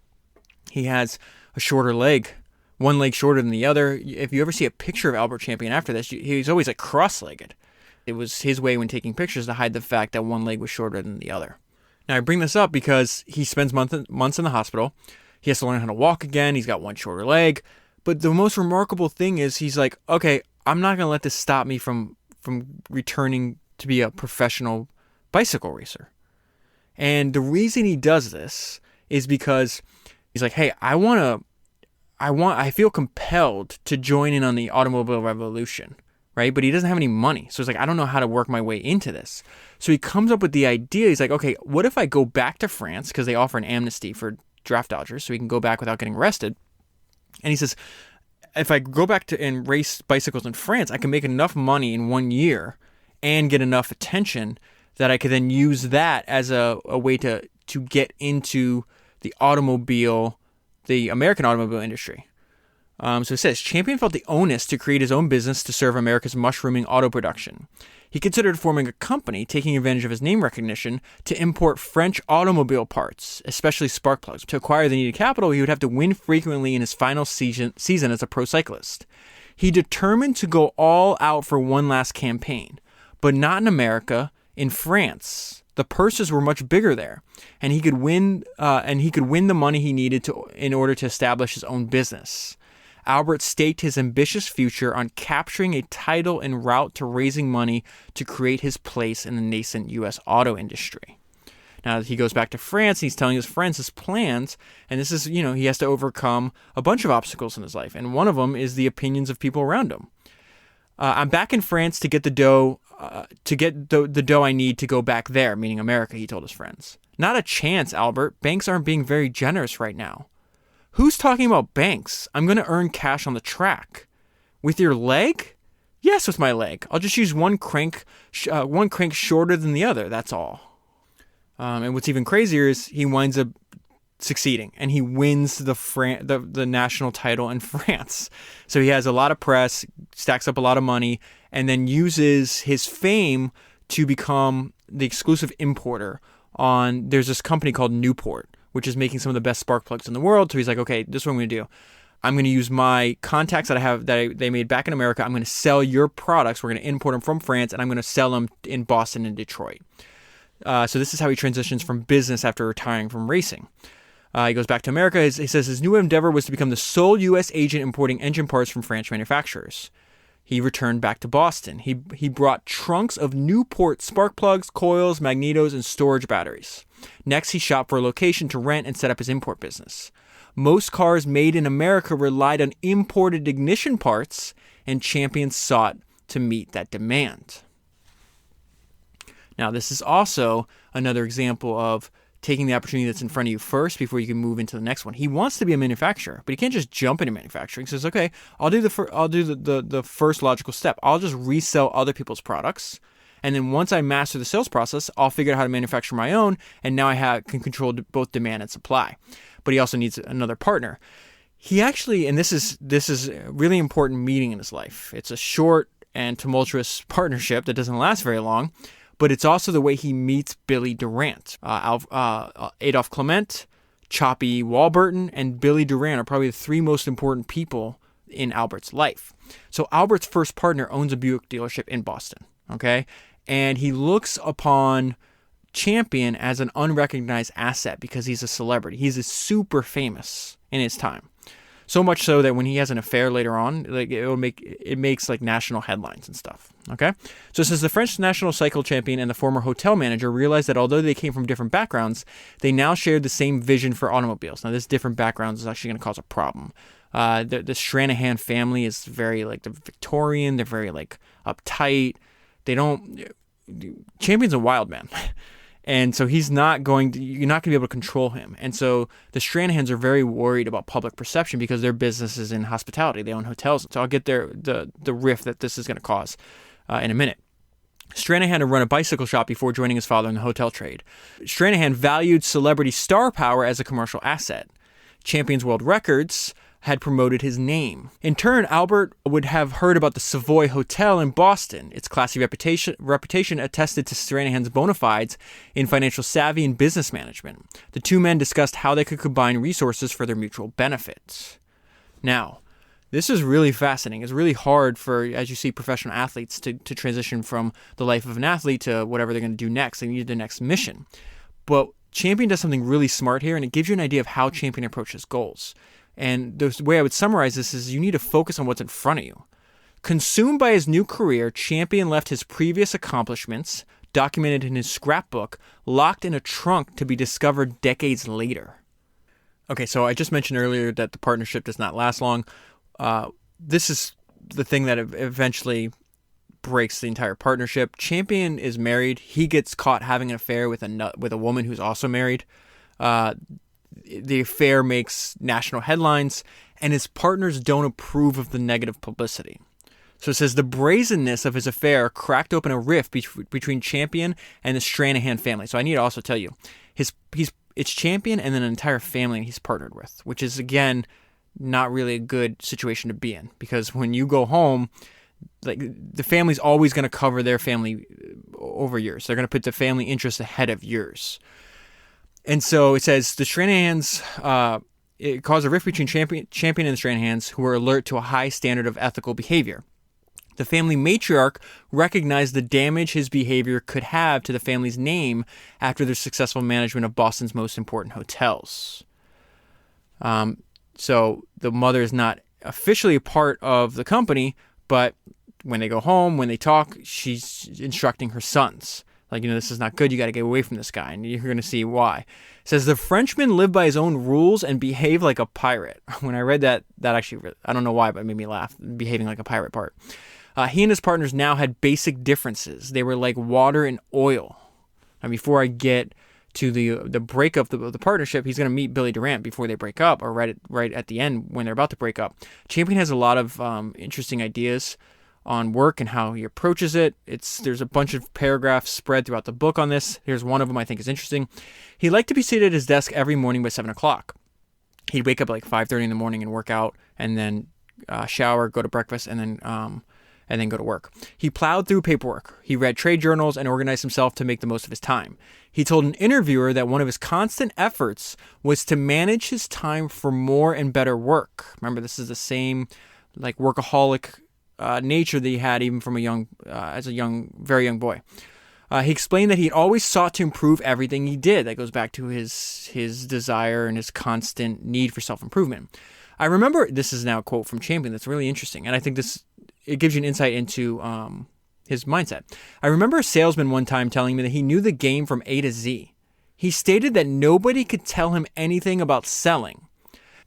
he has a shorter leg, one leg shorter than the other. If you ever see a picture of Albert Champion after this, he's always like cross-legged. It was his way when taking pictures to hide the fact that one leg was shorter than the other. Now, I bring this up because he spends months in the hospital. He has to learn how to walk again. He's got one shorter leg. But the most remarkable thing is he's like, okay, I'm not going to let this stop me from returning to be a professional bicycle racer. And the reason he does this is because he's like, hey, I feel compelled to join in on the automobile revolution, right? But he doesn't have any money. So he's like, I don't know how to work my way into this. So he comes up with the idea. He's like, okay, what if I go back to France, because they offer an amnesty for draft dodgers, so he can go back without getting arrested. And he says, if I go back to and race bicycles in France, I can make enough money in 1 year and get enough attention that I could then use that as a way to get into the American automobile industry. So it says, Champion felt the onus to create his own business to serve America's mushrooming auto production. He considered forming a company, taking advantage of his name recognition, to import French automobile parts, especially spark plugs. To acquire the needed capital, he would have to win frequently in his final season as a pro cyclist. He determined to go all out for one last campaign, but not in America, in France. The purses were much bigger there, and he could win the money he needed in order to establish his own business. Albert staked his ambitious future on capturing a title en route to raising money to create his place in the nascent U.S. auto industry. Now, he goes back to France, and he's telling his friends his plans, and this is, he has to overcome a bunch of obstacles in his life, and one of them is the opinions of people around him. I'm back in France to get the dough I need to go back there, meaning America, he told his friends. Not a chance, Albert. Banks aren't being very generous right now. Who's talking about banks? I'm going to earn cash on the track. With your leg? Yes, with my leg. I'll just use one crank shorter than the other, that's all. And what's even crazier is he winds up succeeding, and he wins the national title in France. So he has a lot of press, stacks up a lot of money, and then uses his fame to become the exclusive importer there's this company called Newport, which is making some of the best spark plugs in the world. So he's like, okay, this is what I'm going to do. I'm going to use my contacts that I have they made back in America. I'm going to sell your products. We're going to import them from France, and I'm going to sell them in Boston and Detroit. So this is how he transitions from business after retiring from racing. He goes back to America. He says his new endeavor was to become the sole U.S. agent importing engine parts from French manufacturers. He returned back to Boston. He brought trunks of Newport spark plugs, coils, magnetos, and storage batteries. Next, he shopped for a location to rent and set up his import business. Most cars made in America relied on imported ignition parts, and Champion sought to meet that demand. Now, this is also another example of taking the opportunity that's in front of you first before you can move into the next one. He wants to be a manufacturer, but he can't just jump into manufacturing. He says, okay, I'll do the first logical step. I'll just resell other people's products. And then once I master the sales process, I'll figure out how to manufacture my own. And now I can control both demand and supply. But he also needs another partner. He actually, and this is a really important meeting in his life. It's a short and tumultuous partnership that doesn't last very long. But it's also the way he meets Billy Durant. Adolphe Clement, Choppy Warburton, and Billy Durant are probably the three most important people in Albert's life. So Albert's first partner owns a Buick dealership in Boston, okay? And he looks upon Champion as an unrecognized asset because he's a celebrity. He's super famous in his time. So much so that when he has an affair later on, like it makes like national headlines and stuff. Okay, so it says the French national cycle champion and the former hotel manager realized that although they came from different backgrounds, they now shared the same vision for automobiles. Now, this different backgrounds is actually going to cause a problem. The Stranahan family is very like the Victorian. They're very like uptight. Champion's a wild man. And so you're not going to be able to control him. And so the Stranahans are very worried about public perception because their business is in hospitality. They own hotels. So I'll get the rift that this is going to cause in a minute. Stranahan had run a bicycle shop before joining his father in the hotel trade. Stranahan valued celebrity star power as a commercial asset. Champion's World Records had promoted his name. In turn, Albert would have heard about the Savoy Hotel in Boston. Its classy reputation attested to Stranahan's bona fides in financial savvy and business management. The two men discussed how they could combine resources for their mutual benefit. Now, this is really fascinating. It's really hard for, as you see, professional athletes to transition from the life of an athlete to whatever they're going to do next. They need their next mission. But Champion does something really smart here, and it gives you an idea of how Champion approaches goals. And the way I would summarize this is you need to focus on what's in front of you. Consumed by his new career, Champion left his previous accomplishments, documented in his scrapbook, locked in a trunk to be discovered decades later. Okay, so I just mentioned earlier that the partnership does not last long. This is the thing that eventually breaks the entire partnership. Champion is married. He gets caught having an affair with a woman who's also married. The affair makes national headlines, and his partners don't approve of the negative publicity. So it says the brazenness of his affair cracked open a rift between Champion and the Stranahan family. So I need to also tell you, it's Champion and then an entire family he's partnered with, which is, again, not really a good situation to be in, because when you go home, like the family's always going to cover their family over yours. They're going to put the family interests ahead of yours. And so it says the Stranahans, it caused a rift between Champion and the Stranahans, who were alert to a high standard of ethical behavior. The family matriarch recognized the damage his behavior could have to the family's name after their successful management of Boston's most important hotels. So the mother is not officially a part of the company, but when they go home, when they talk, she's instructing her sons. Like, this is not good. You got to get away from this guy. And you're going to see why. It says, the Frenchman lived by his own rules and behaved like a pirate. When I read that actually, I don't know why, but it made me laugh. Behaving like a pirate part. He and his partners now had basic differences. They were like water and oil. Now, before I get to the breakup of the partnership, he's going to meet Billy Durant before they break up, or right at the end when they're about to break up. Champion has a lot of interesting ideas on work and how he approaches it. There's a bunch of paragraphs spread throughout the book on this. Here's one of them I think is interesting. He liked to be seated at his desk every morning by 7 o'clock. He'd wake up at like 5:30 in the morning and work out, and then shower, go to breakfast, and then go to work. He plowed through paperwork. He read trade journals and organized himself to make the most of his time. He told an interviewer that one of his constant efforts was to manage his time for more and better work. Remember, this is the same like workaholic nature that he had even from very young boy. He explained that he had always sought to improve everything he did. That goes back to his desire and his constant need for self-improvement. I remember, this is now a quote from Champion that's really interesting, and I think it gives you an insight into his mindset. I remember a salesman one time telling me that he knew the game from A to Z. He stated that nobody could tell him anything about selling.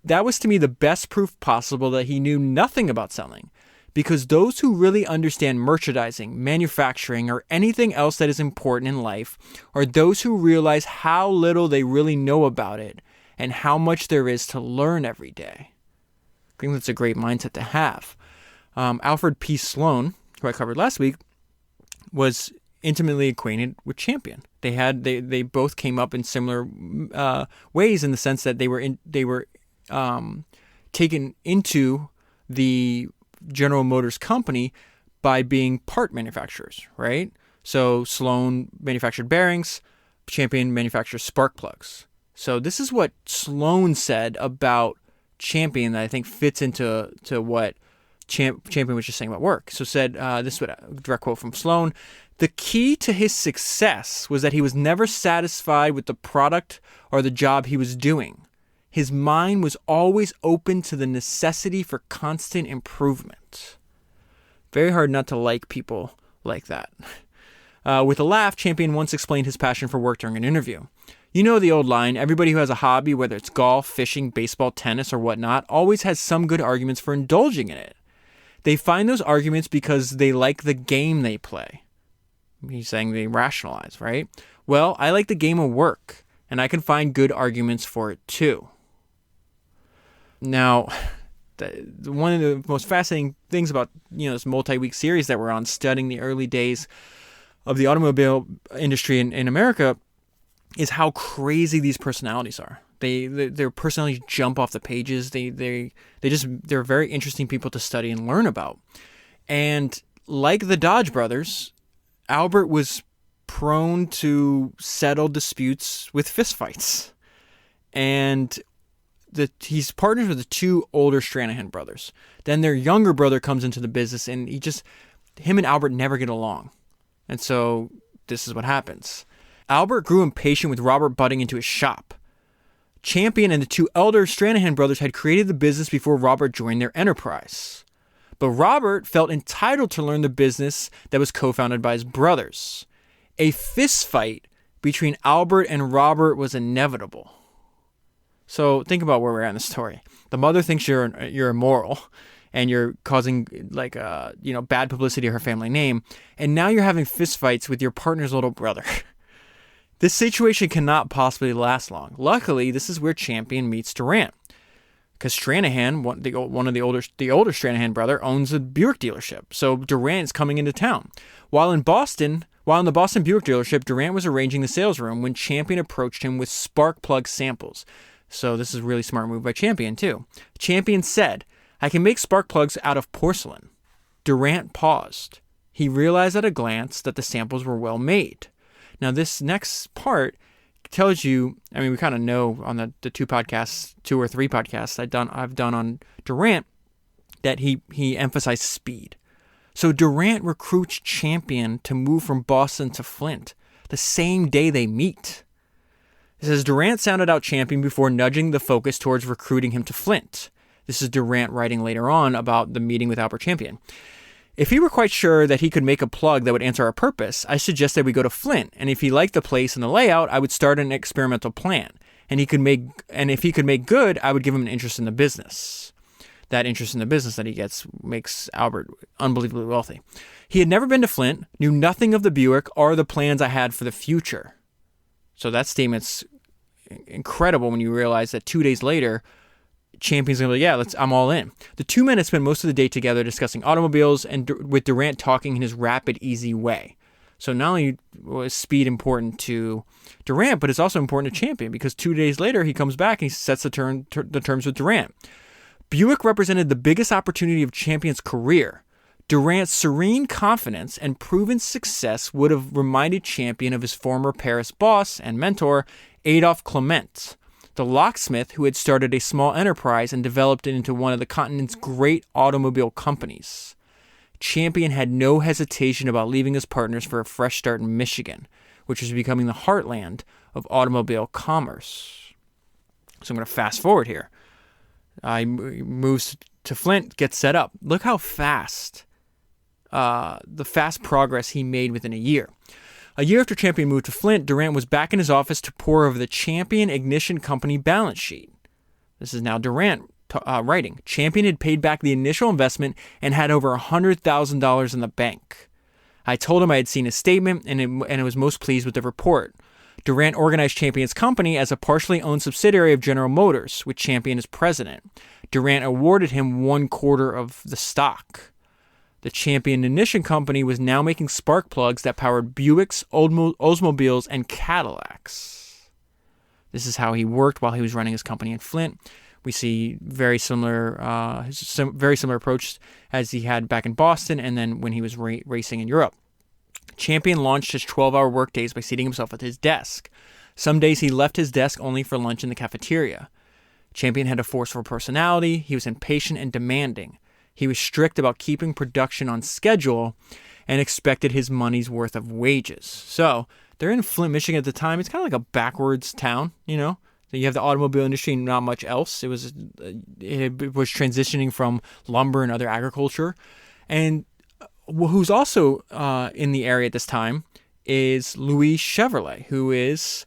That was to me the best proof possible that he knew nothing about selling. Because those who really understand merchandising, manufacturing, or anything else that is important in life are those who realize how little they really know about it and how much there is to learn every day. I think that's a great mindset to have. Alfred P. Sloan, who I covered last week, was intimately acquainted with Champion. They both came up in similar ways in the sense that they were taken into the General Motors company by being part manufacturers, right? So Sloan manufactured bearings, Champion manufactures spark plugs. So this is what Sloan said about Champion that I think fits into what Champion was just saying about work. So said, this is a direct quote from Sloan, "The key to his success was that he was never satisfied with the product or the job he was doing. His mind was always open to the necessity for constant improvement." Very hard not to like people like that. With a laugh, Champion once explained his passion for work during an interview. "You know the old line, everybody who has a hobby, whether it's golf, fishing, baseball, tennis, or whatnot, always has some good arguments for indulging in it. They find those arguments because they like the game they play." He's saying they rationalize, right? "Well, I like the game of work, and I can find good arguments for it too." Now, one of the most fascinating things about this multi-week series that we're on, studying the early days of the automobile industry in America, is how crazy these personalities are. Their personalities jump off the pages. They're very interesting people to study and learn about. And like the Dodge brothers, Albert was prone to settle disputes with fistfights. And he's partners with the two older Stranahan brothers. Then their younger brother comes into the business, and him and Albert never get along. And so this is what happens. Albert grew impatient with Robert butting into his shop. Champion and the two elder Stranahan brothers had created the business before Robert joined their enterprise. But Robert felt entitled to learn the business that was co-founded by his brothers. A fist fight between Albert and Robert was inevitable. So think about where we're at in the story. The mother thinks you're immoral and you're causing bad publicity to her family name, and now you're having fistfights with your partner's little brother. This situation cannot possibly last long. Luckily, this is where Champion meets Durant, because Stranahan, one of the older Stranahan brother, owns a Buick dealership. So Durant is coming into town. While in the Boston Buick dealership, Durant was arranging the sales room when Champion approached him with spark plug samples. So this is a really smart move by Champion too. Champion said, "I can make spark plugs out of porcelain." Durant paused. He realized at a glance that the samples were well made. Now this next part tells you, we kind of know on the two or three podcasts I've done on Durant, that he emphasized speed. So Durant recruits Champion to move from Boston to Flint the same day they meet. It says Durant sounded out Champion before nudging the focus towards recruiting him to Flint. This is Durant writing later on about the meeting with Albert Champion. "If he were quite sure that he could make a plug that would answer our purpose, I suggested we go to Flint, and if he liked the place and the layout, I would start an experimental plan. And if he could make good, I would give him an interest in the business." That interest in the business that he gets makes Albert unbelievably wealthy. "He had never been to Flint, knew nothing of the Buick or the plans I had for the future." So that statement's incredible when you realize that 2 days later, Champion's going to be like, "Yeah, I'm all in." The two men had spent most of the day together discussing automobiles, and with Durant talking in his rapid, easy way. So not only was speed important to Durant, but it's also important to Champion, because 2 days later he comes back and he sets the terms with Durant. Buick represented the biggest opportunity of Champion's career. Durant's serene confidence and proven success would have reminded Champion of his former Paris boss and mentor, Adolphe Clement, the locksmith who had started a small enterprise and developed it into one of the continent's great automobile companies. Champion had no hesitation about leaving his partners for a fresh start in Michigan, which was becoming the heartland of automobile commerce. So I'm going to fast forward here. He moves to Flint, gets set up. Look how fast, the fast progress he made within a year. A year after Champion moved to Flint, Durant was back in his office to pore over the Champion Ignition Company balance sheet. This is now Durant writing. Champion had paid back the initial investment and had over $100,000 in the bank. I told him I had seen his statement and was most pleased with the report. Durant organized Champion's company as a partially owned subsidiary of General Motors, with Champion as president. Durant awarded him 1/4 of the stock. The Champion Ignition Company was now making spark plugs that powered Buicks, Oldsmobiles, and Cadillacs. This is how he worked while he was running his company in Flint. We see very similar approach as he had back in Boston and then when he was racing in Europe. Champion launched his 12-hour workdays by seating himself at his desk. Some days he left his desk only for lunch in the cafeteria. Champion had a forceful personality. He was impatient and demanding. He was strict about keeping production on schedule and expected his money's worth of wages. So they're in Flint, Michigan at the time. It's kind of like a backwards town, you know. So you have the automobile industry and not much else. It was transitioning from lumber and other agriculture. And who's also in the area at this time is Louis Chevrolet, who is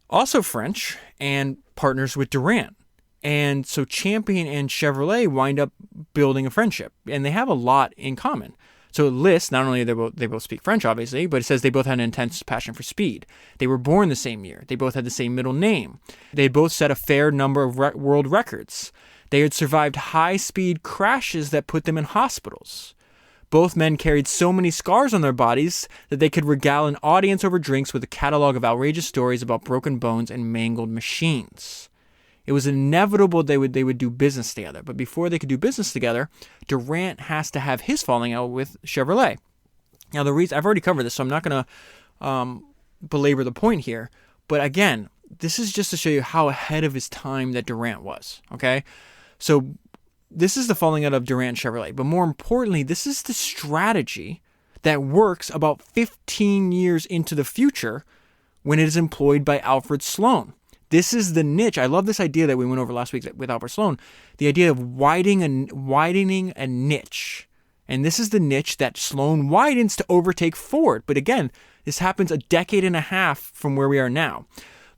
also French and partners with Durant. And so Champion and Chevrolet wind up building a friendship, and they have a lot in common. So it lists, not only they both speak French, obviously, but it says they both had an intense passion for speed. They were born the same year. They both had the same middle name. They both set a fair number of world records. They had survived high-speed crashes that put them in hospitals. Both men carried so many scars on their bodies that they could regale an audience over drinks with a catalog of outrageous stories about broken bones and mangled machines. It was inevitable they would do business together. But before they could do business together, Durant has to have his falling out with Chevrolet. Now, the reason I've already covered this, so I'm not going to belabor the point here. But again, this is just to show you how ahead of his time that Durant was. Okay, so this is the falling out of Durant and Chevrolet. But more importantly, this is the strategy that works about 15 years into the future when it is employed by Alfred Sloan. This is the niche. I love this idea that we went over last week with Albert Sloan. The idea of widening a niche. And this is the niche that Sloan widens to overtake Ford. But again, this happens a decade and a half from where we are now.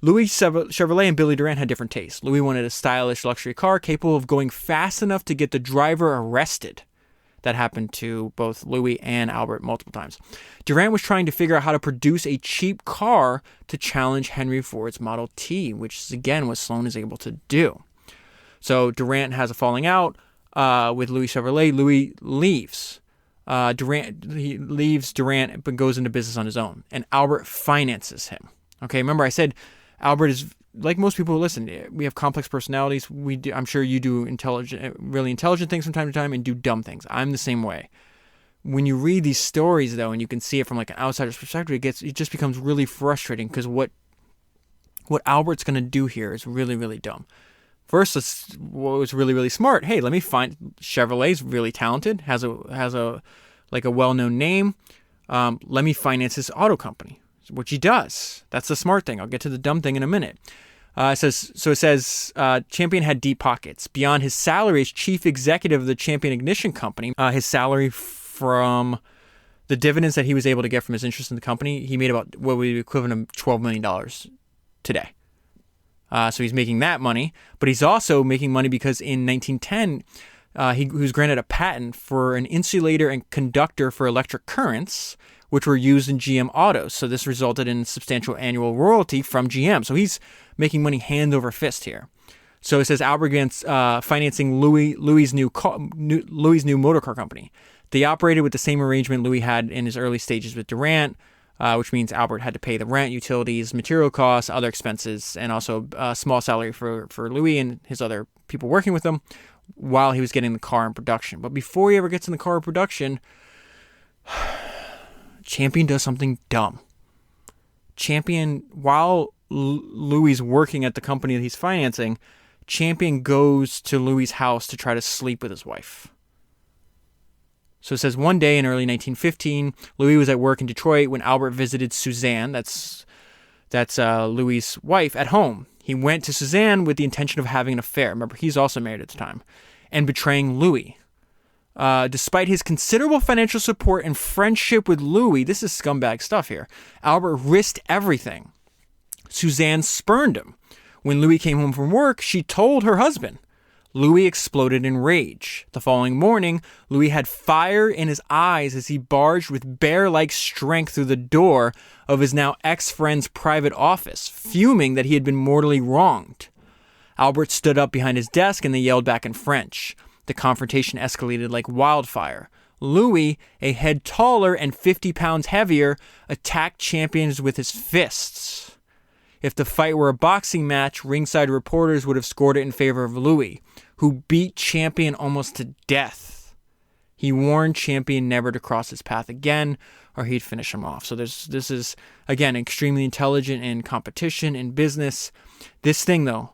Louis Chevrolet and Billy Durant had different tastes. Louis wanted a stylish luxury car capable of going fast enough to get the driver arrested. That happened to both Louis and Albert multiple times. Durant was trying to figure out how to produce a cheap car to challenge Henry Ford's Model T, which is, again, what Sloan is able to do. So Durant has a falling out with Louis Chevrolet. Louis leaves. He leaves Durant but goes into business on his own. And Albert finances him. Okay, remember I said Albert is, like most people who listen, we have complex personalities. I'm sure you do really intelligent things from time to time and do dumb things. I'm the same way. When you read these stories, though, and you can see it from like an outsider's perspective, it just becomes really frustrating because what Albert's going to do here is really, really dumb. First, what was really, really smart. Hey, let me find Chevrolet's really talented, has a well-known name. Let me finance his auto company, which he does. That's the smart thing. I'll get to the dumb thing in a minute. It says Champion had deep pockets. Beyond his salary as chief executive of the Champion Ignition Company, his salary from the dividends that he was able to get from his interest in the company, he made about what would be equivalent of $12 million today. So he's making that money, but he's also making money because in 1910, he was granted a patent for an insulator and conductor for electric currents, which were used in GM autos. So this resulted in substantial annual royalty from GM. So he's making money hand over fist here. So it says Albert began financing Louis's new motor car company. They operated with the same arrangement Louis had in his early stages with Durant, which means Albert had to pay the rent, utilities, material costs, other expenses, and also a small salary for Louis and his other people working with him while he was getting the car in production. But before he ever gets in the car in production, Champion does something dumb. Champion, while Louis is working at the company that he's financing, Champion goes to Louis' house to try to sleep with his wife. So it says one day in early 1915, Louis was at work in Detroit when Albert visited Suzanne, that's Louis' wife, at home. He went to Suzanne with the intention of having an affair. Remember, he's also married at the time, and betraying Louis. Despite his considerable financial support and friendship with Louis, this is scumbag stuff here, Albert risked everything. Suzanne spurned him. When Louis came home from work, she told her husband. Louis exploded in rage. The following morning, Louis had fire in his eyes as he barged with bear-like strength through the door of his now ex-friend's private office, fuming that he had been mortally wronged. Albert stood up behind his desk and they yelled back in French. The confrontation escalated like wildfire. Louis, a head taller and 50 pounds heavier, attacked Champions with his fists. If the fight were a boxing match, ringside reporters would have scored it in favor of Louis, who beat Champion almost to death. He warned Champion never to cross his path again, or he'd finish him off. So this is, again, extremely intelligent in competition, in business. This thing, though,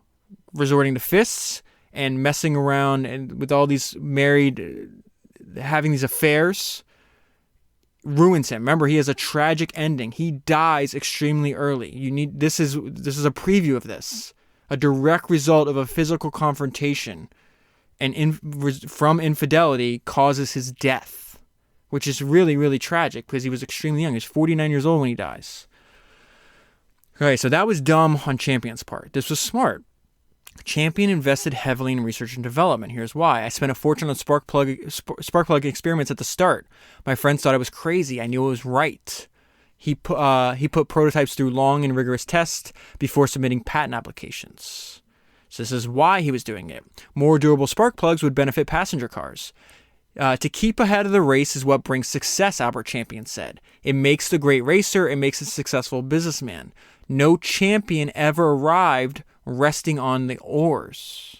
resorting to fists and messing around and with all these married, having these affairs, ruins him. Remember, he has a tragic ending. He dies extremely early. This is a preview of this, a direct result of a physical confrontation, and from infidelity causes his death, which is really, really tragic because he was extremely young. He was 49 years old when he dies. Okay, so that was dumb on Champion's part. This was smart. Champion invested heavily in research and development. Here's why. I spent a fortune on spark plug experiments at the start. My friends thought I was crazy. I knew it was right. He put prototypes through long and rigorous tests before submitting patent applications. So this is why he was doing it. More durable spark plugs would benefit passenger cars. To keep ahead of the race is what brings success, Albert Champion said. It makes the great racer. It makes a successful businessman. No champion ever arrived resting on the oars.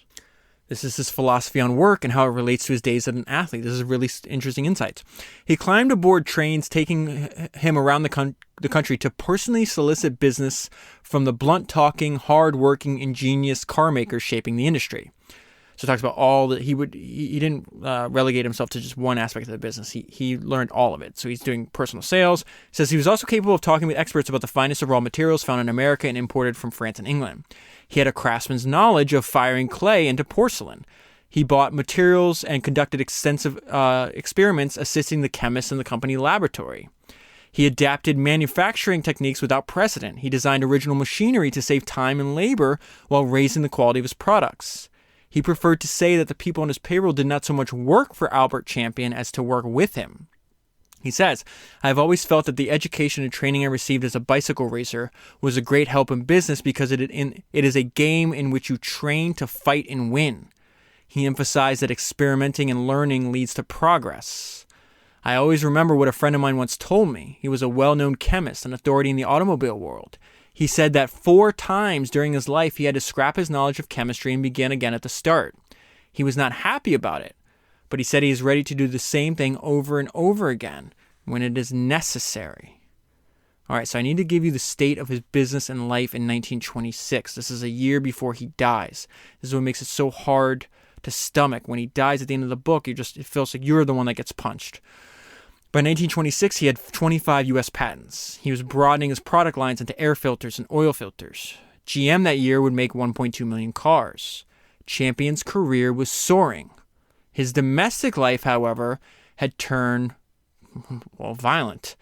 This is his philosophy on work and how it relates to his days as an athlete. This is really interesting insights. He climbed aboard trains, taking him around the country to personally solicit business from the blunt-talking, hard-working, ingenious car makers shaping the industry. So it talks about all that he didn't relegate himself to just one aspect of the business. He learned all of it. So he's doing personal sales. He says he was also capable of talking with experts about the finest of raw materials found in America and imported from France and England. He had a craftsman's knowledge of firing clay into porcelain. He bought materials and conducted extensive experiments, assisting the chemists in the company laboratory. He adapted manufacturing techniques without precedent. He designed original machinery to save time and labor while raising the quality of his products. He preferred to say that the people on his payroll did not so much work for Albert Champion as to work with him. He says, I have always felt that the education and training I received as a bicycle racer was a great help in business because it is a game in which you train to fight and win. He emphasized that experimenting and learning leads to progress. I always remember what a friend of mine once told me. He was a well-known chemist, an authority in the automobile world. He said that 4 times during his life he had to scrap his knowledge of chemistry and begin again at the start. He was not happy about it, but he said he is ready to do the same thing over and over again when it is necessary. All right, so I need to give you the state of his business and life in 1926. This is a year before he dies. This is what makes it so hard to stomach. When he dies at the end of the book, it feels like you're the one that gets punched. By 1926, he had 25 U.S. patents. He was broadening his product lines into air filters and oil filters. GM that year would make 1.2 million cars. Champion's career was soaring. His domestic life, however, had turned, violent.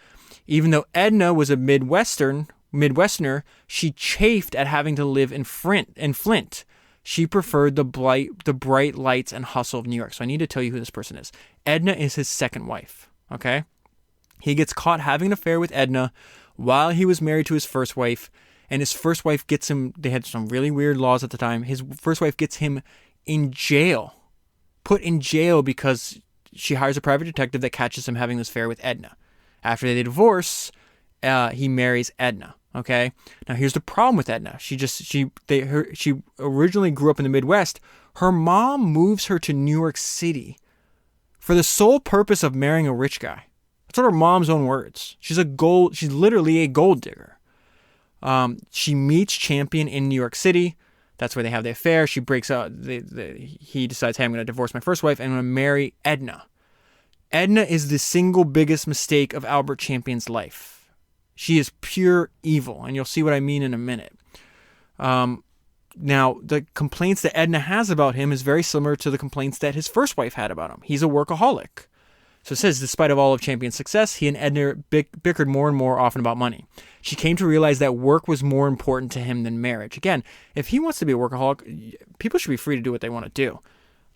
Even though Edna was a Midwesterner, she chafed at having to live in Flint. She preferred the bright lights and hustle of New York. So I need to tell you who this person is. Edna is his second wife. Okay? He gets caught having an affair with Edna while he was married to his first wife, and his first wife gets him, they had some really weird laws at the time, his first wife gets him in jail, put in jail because she hires a private detective that catches him having this affair with Edna. After they divorce, he marries Edna. Okay? Now here's the problem with Edna. She originally grew up in the Midwest. Her mom moves her to New York City for the sole purpose of marrying a rich guy. That's what her mom's own words. She's literally a gold digger. She meets Champion in New York City. That's where they have the affair. She breaks up. He decides, hey, I'm going to divorce my first wife and I'm going to marry Edna. Edna is the single biggest mistake of Albert Champion's life. She is pure evil, and you'll see what I mean in a minute. Now, the complaints that Edna has about him is very similar to the complaints that his first wife had about him. He's a workaholic. So it says, despite of all of Champion's success, he and Edna bickered more and more often about money. She came to realize that work was more important to him than marriage. Again, if he wants to be a workaholic, people should be free to do what they want to do.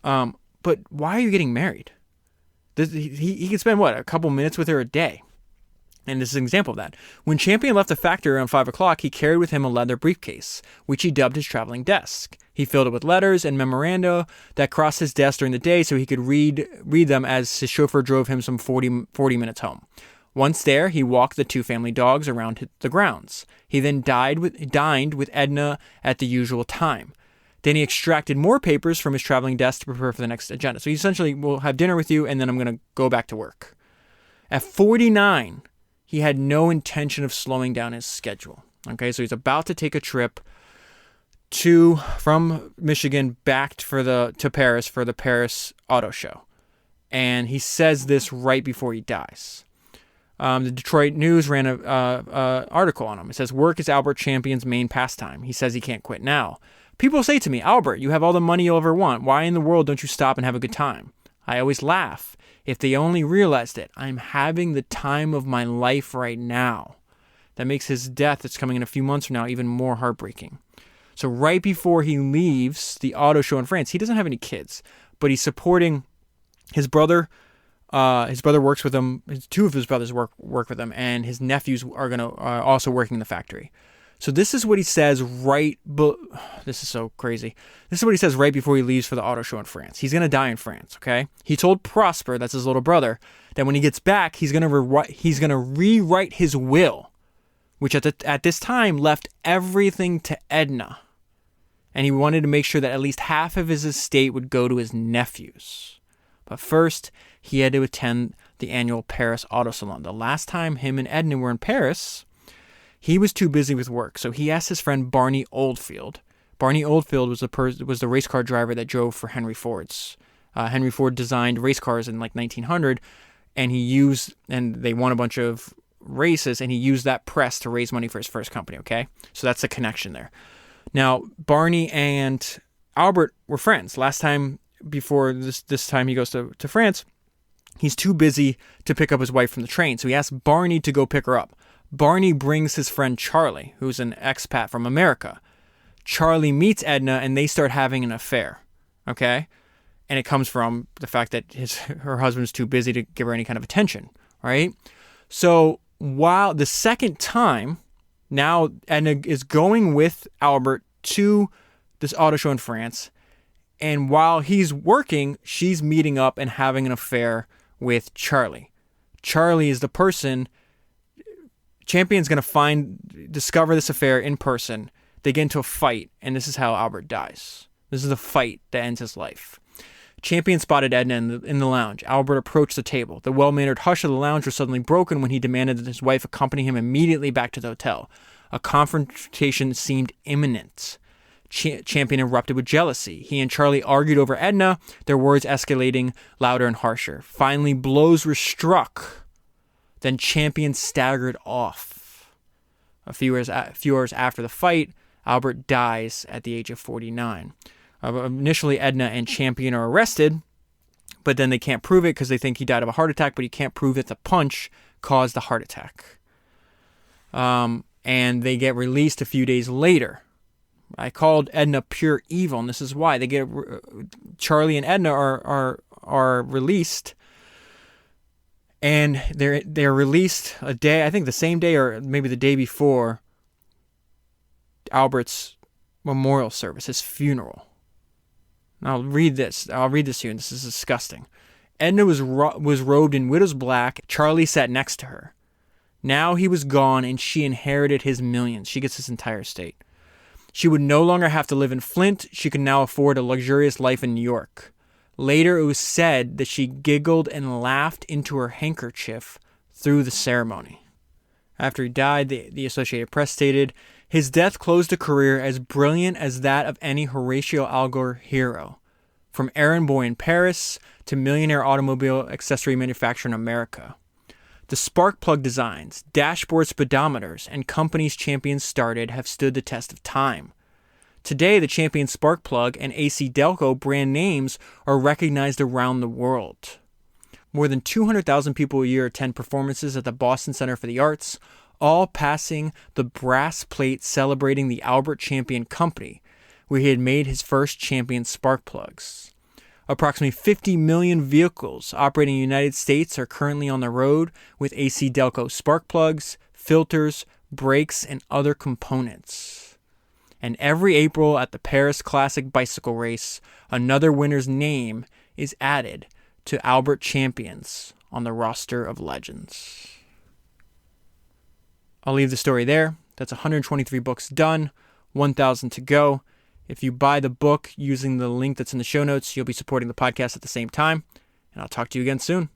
But why are you getting married? He can spend, a couple minutes with her a day. And this is an example of that. When Champion left the factory around 5 o'clock, he carried with him a leather briefcase, which he dubbed his traveling desk. He filled it with letters and memoranda that crossed his desk during the day so he could read them as his chauffeur drove him some 40 minutes home. Once there, he walked the 2 family dogs around the grounds. He then dined with Edna at the usual time. Then he extracted more papers from his traveling desk to prepare for the next agenda. So he essentially will have dinner with you, and then I'm going to go back to work. At 49... he had no intention of slowing down his schedule. Okay, so he's about to take a trip from Michigan back to Paris for the Paris Auto Show. And he says this right before he dies. The Detroit News ran an article on him. It says, "Work is Albert Champion's main pastime. He says he can't quit now. People say to me, 'Albert, you have all the money you'll ever want. Why in the world don't you stop and have a good time?' I always laugh. If they only realized it, I'm having the time of my life right now." That makes his death, that's coming in a few months from now, even more heartbreaking. So right before he leaves the auto show in France, he doesn't have any kids, but he's supporting his brother. His brother works with him. Two of his brothers work with him, and his nephews are also working in the factory. So this is what he says this is so crazy. This is what he says right before he leaves for the auto show in France. He's going to die in France, okay? He told Prosper, that's his little brother, that when he gets back, he's going to rewrite his will, which at this time left everything to Edna. And he wanted to make sure that at least half of his estate would go to his nephews. But first, he had to attend the annual Paris Auto Salon. The last time him and Edna were in Paris, he was too busy with work, so he asked his friend Barney Oldfield. Barney Oldfield was the race car driver that drove for Henry Ford's. Henry Ford designed race cars in like 1900, and they won a bunch of races, and he used that press to raise money for his first company, okay? So that's the connection there. Now, Barney and Albert were friends. Last time, before this time he goes to France, he's too busy to pick up his wife from the train, so he asks Barney to go pick her up. Barney brings his friend Charlie, who's an expat from America. Charlie meets Edna, and they start having an affair, okay? And it comes from the fact that her husband's too busy to give her any kind of attention, right? So while the second time, now Edna is going with Albert to this auto show in France, and while he's working, she's meeting up and having an affair with Charlie is the person. Champion's going to discover this affair in person. They get into a fight, and this is how Albert dies. This is the fight that ends his life. Champion spotted Edna in the lounge. Albert approached the table. The well-mannered hush of the lounge was suddenly broken when he demanded that his wife accompany him immediately back to the hotel. A confrontation seemed imminent. Champion erupted with jealousy. He and Charlie argued over Edna, their words escalating louder and harsher. Finally, blows were struck. Then Champion staggered off. A few hours after the fight, Albert dies at the age of 49. Initially, Edna and Champion are arrested, but then they can't prove it because they think he died of a heart attack, but he can't prove that the punch caused the heart attack. And they get released a few days later. I called Edna pure evil, and this is why. Charlie and Edna are released. And they're released a day, I think the same day or maybe the day before Albert's memorial service, his funeral. And I'll read this to you, and this is disgusting. Edna was robed in widow's black. Charlie sat next to her. Now he was gone, and she inherited his millions. She gets his entire estate. She would no longer have to live in Flint. She could now afford a luxurious life in New York. Later, it was said that she giggled and laughed into her handkerchief through the ceremony. After he died, the Associated Press stated, his death closed a career as brilliant as that of any Horatio Alger hero, from errand boy in Paris to millionaire automobile accessory manufacturer in America. The spark plug designs, dashboard speedometers, and companies Champion started have stood the test of time. Today, the Champion spark plug and AC Delco brand names are recognized around the world. More than 200,000 people a year attend performances at the Boston Center for the Arts, all passing the brass plate celebrating the Albert Champion Company, where he had made his first Champion spark plugs. Approximately 50 million vehicles operating in the United States are currently on the road with AC Delco spark plugs, filters, brakes, and other components. And every April at the Paris Classic Bicycle Race, another winner's name is added to Albert Champions on the roster of legends. I'll leave the story there. That's 123 books done, 1,000 to go. If you buy the book using the link that's in the show notes, you'll be supporting the podcast at the same time. And I'll talk to you again soon.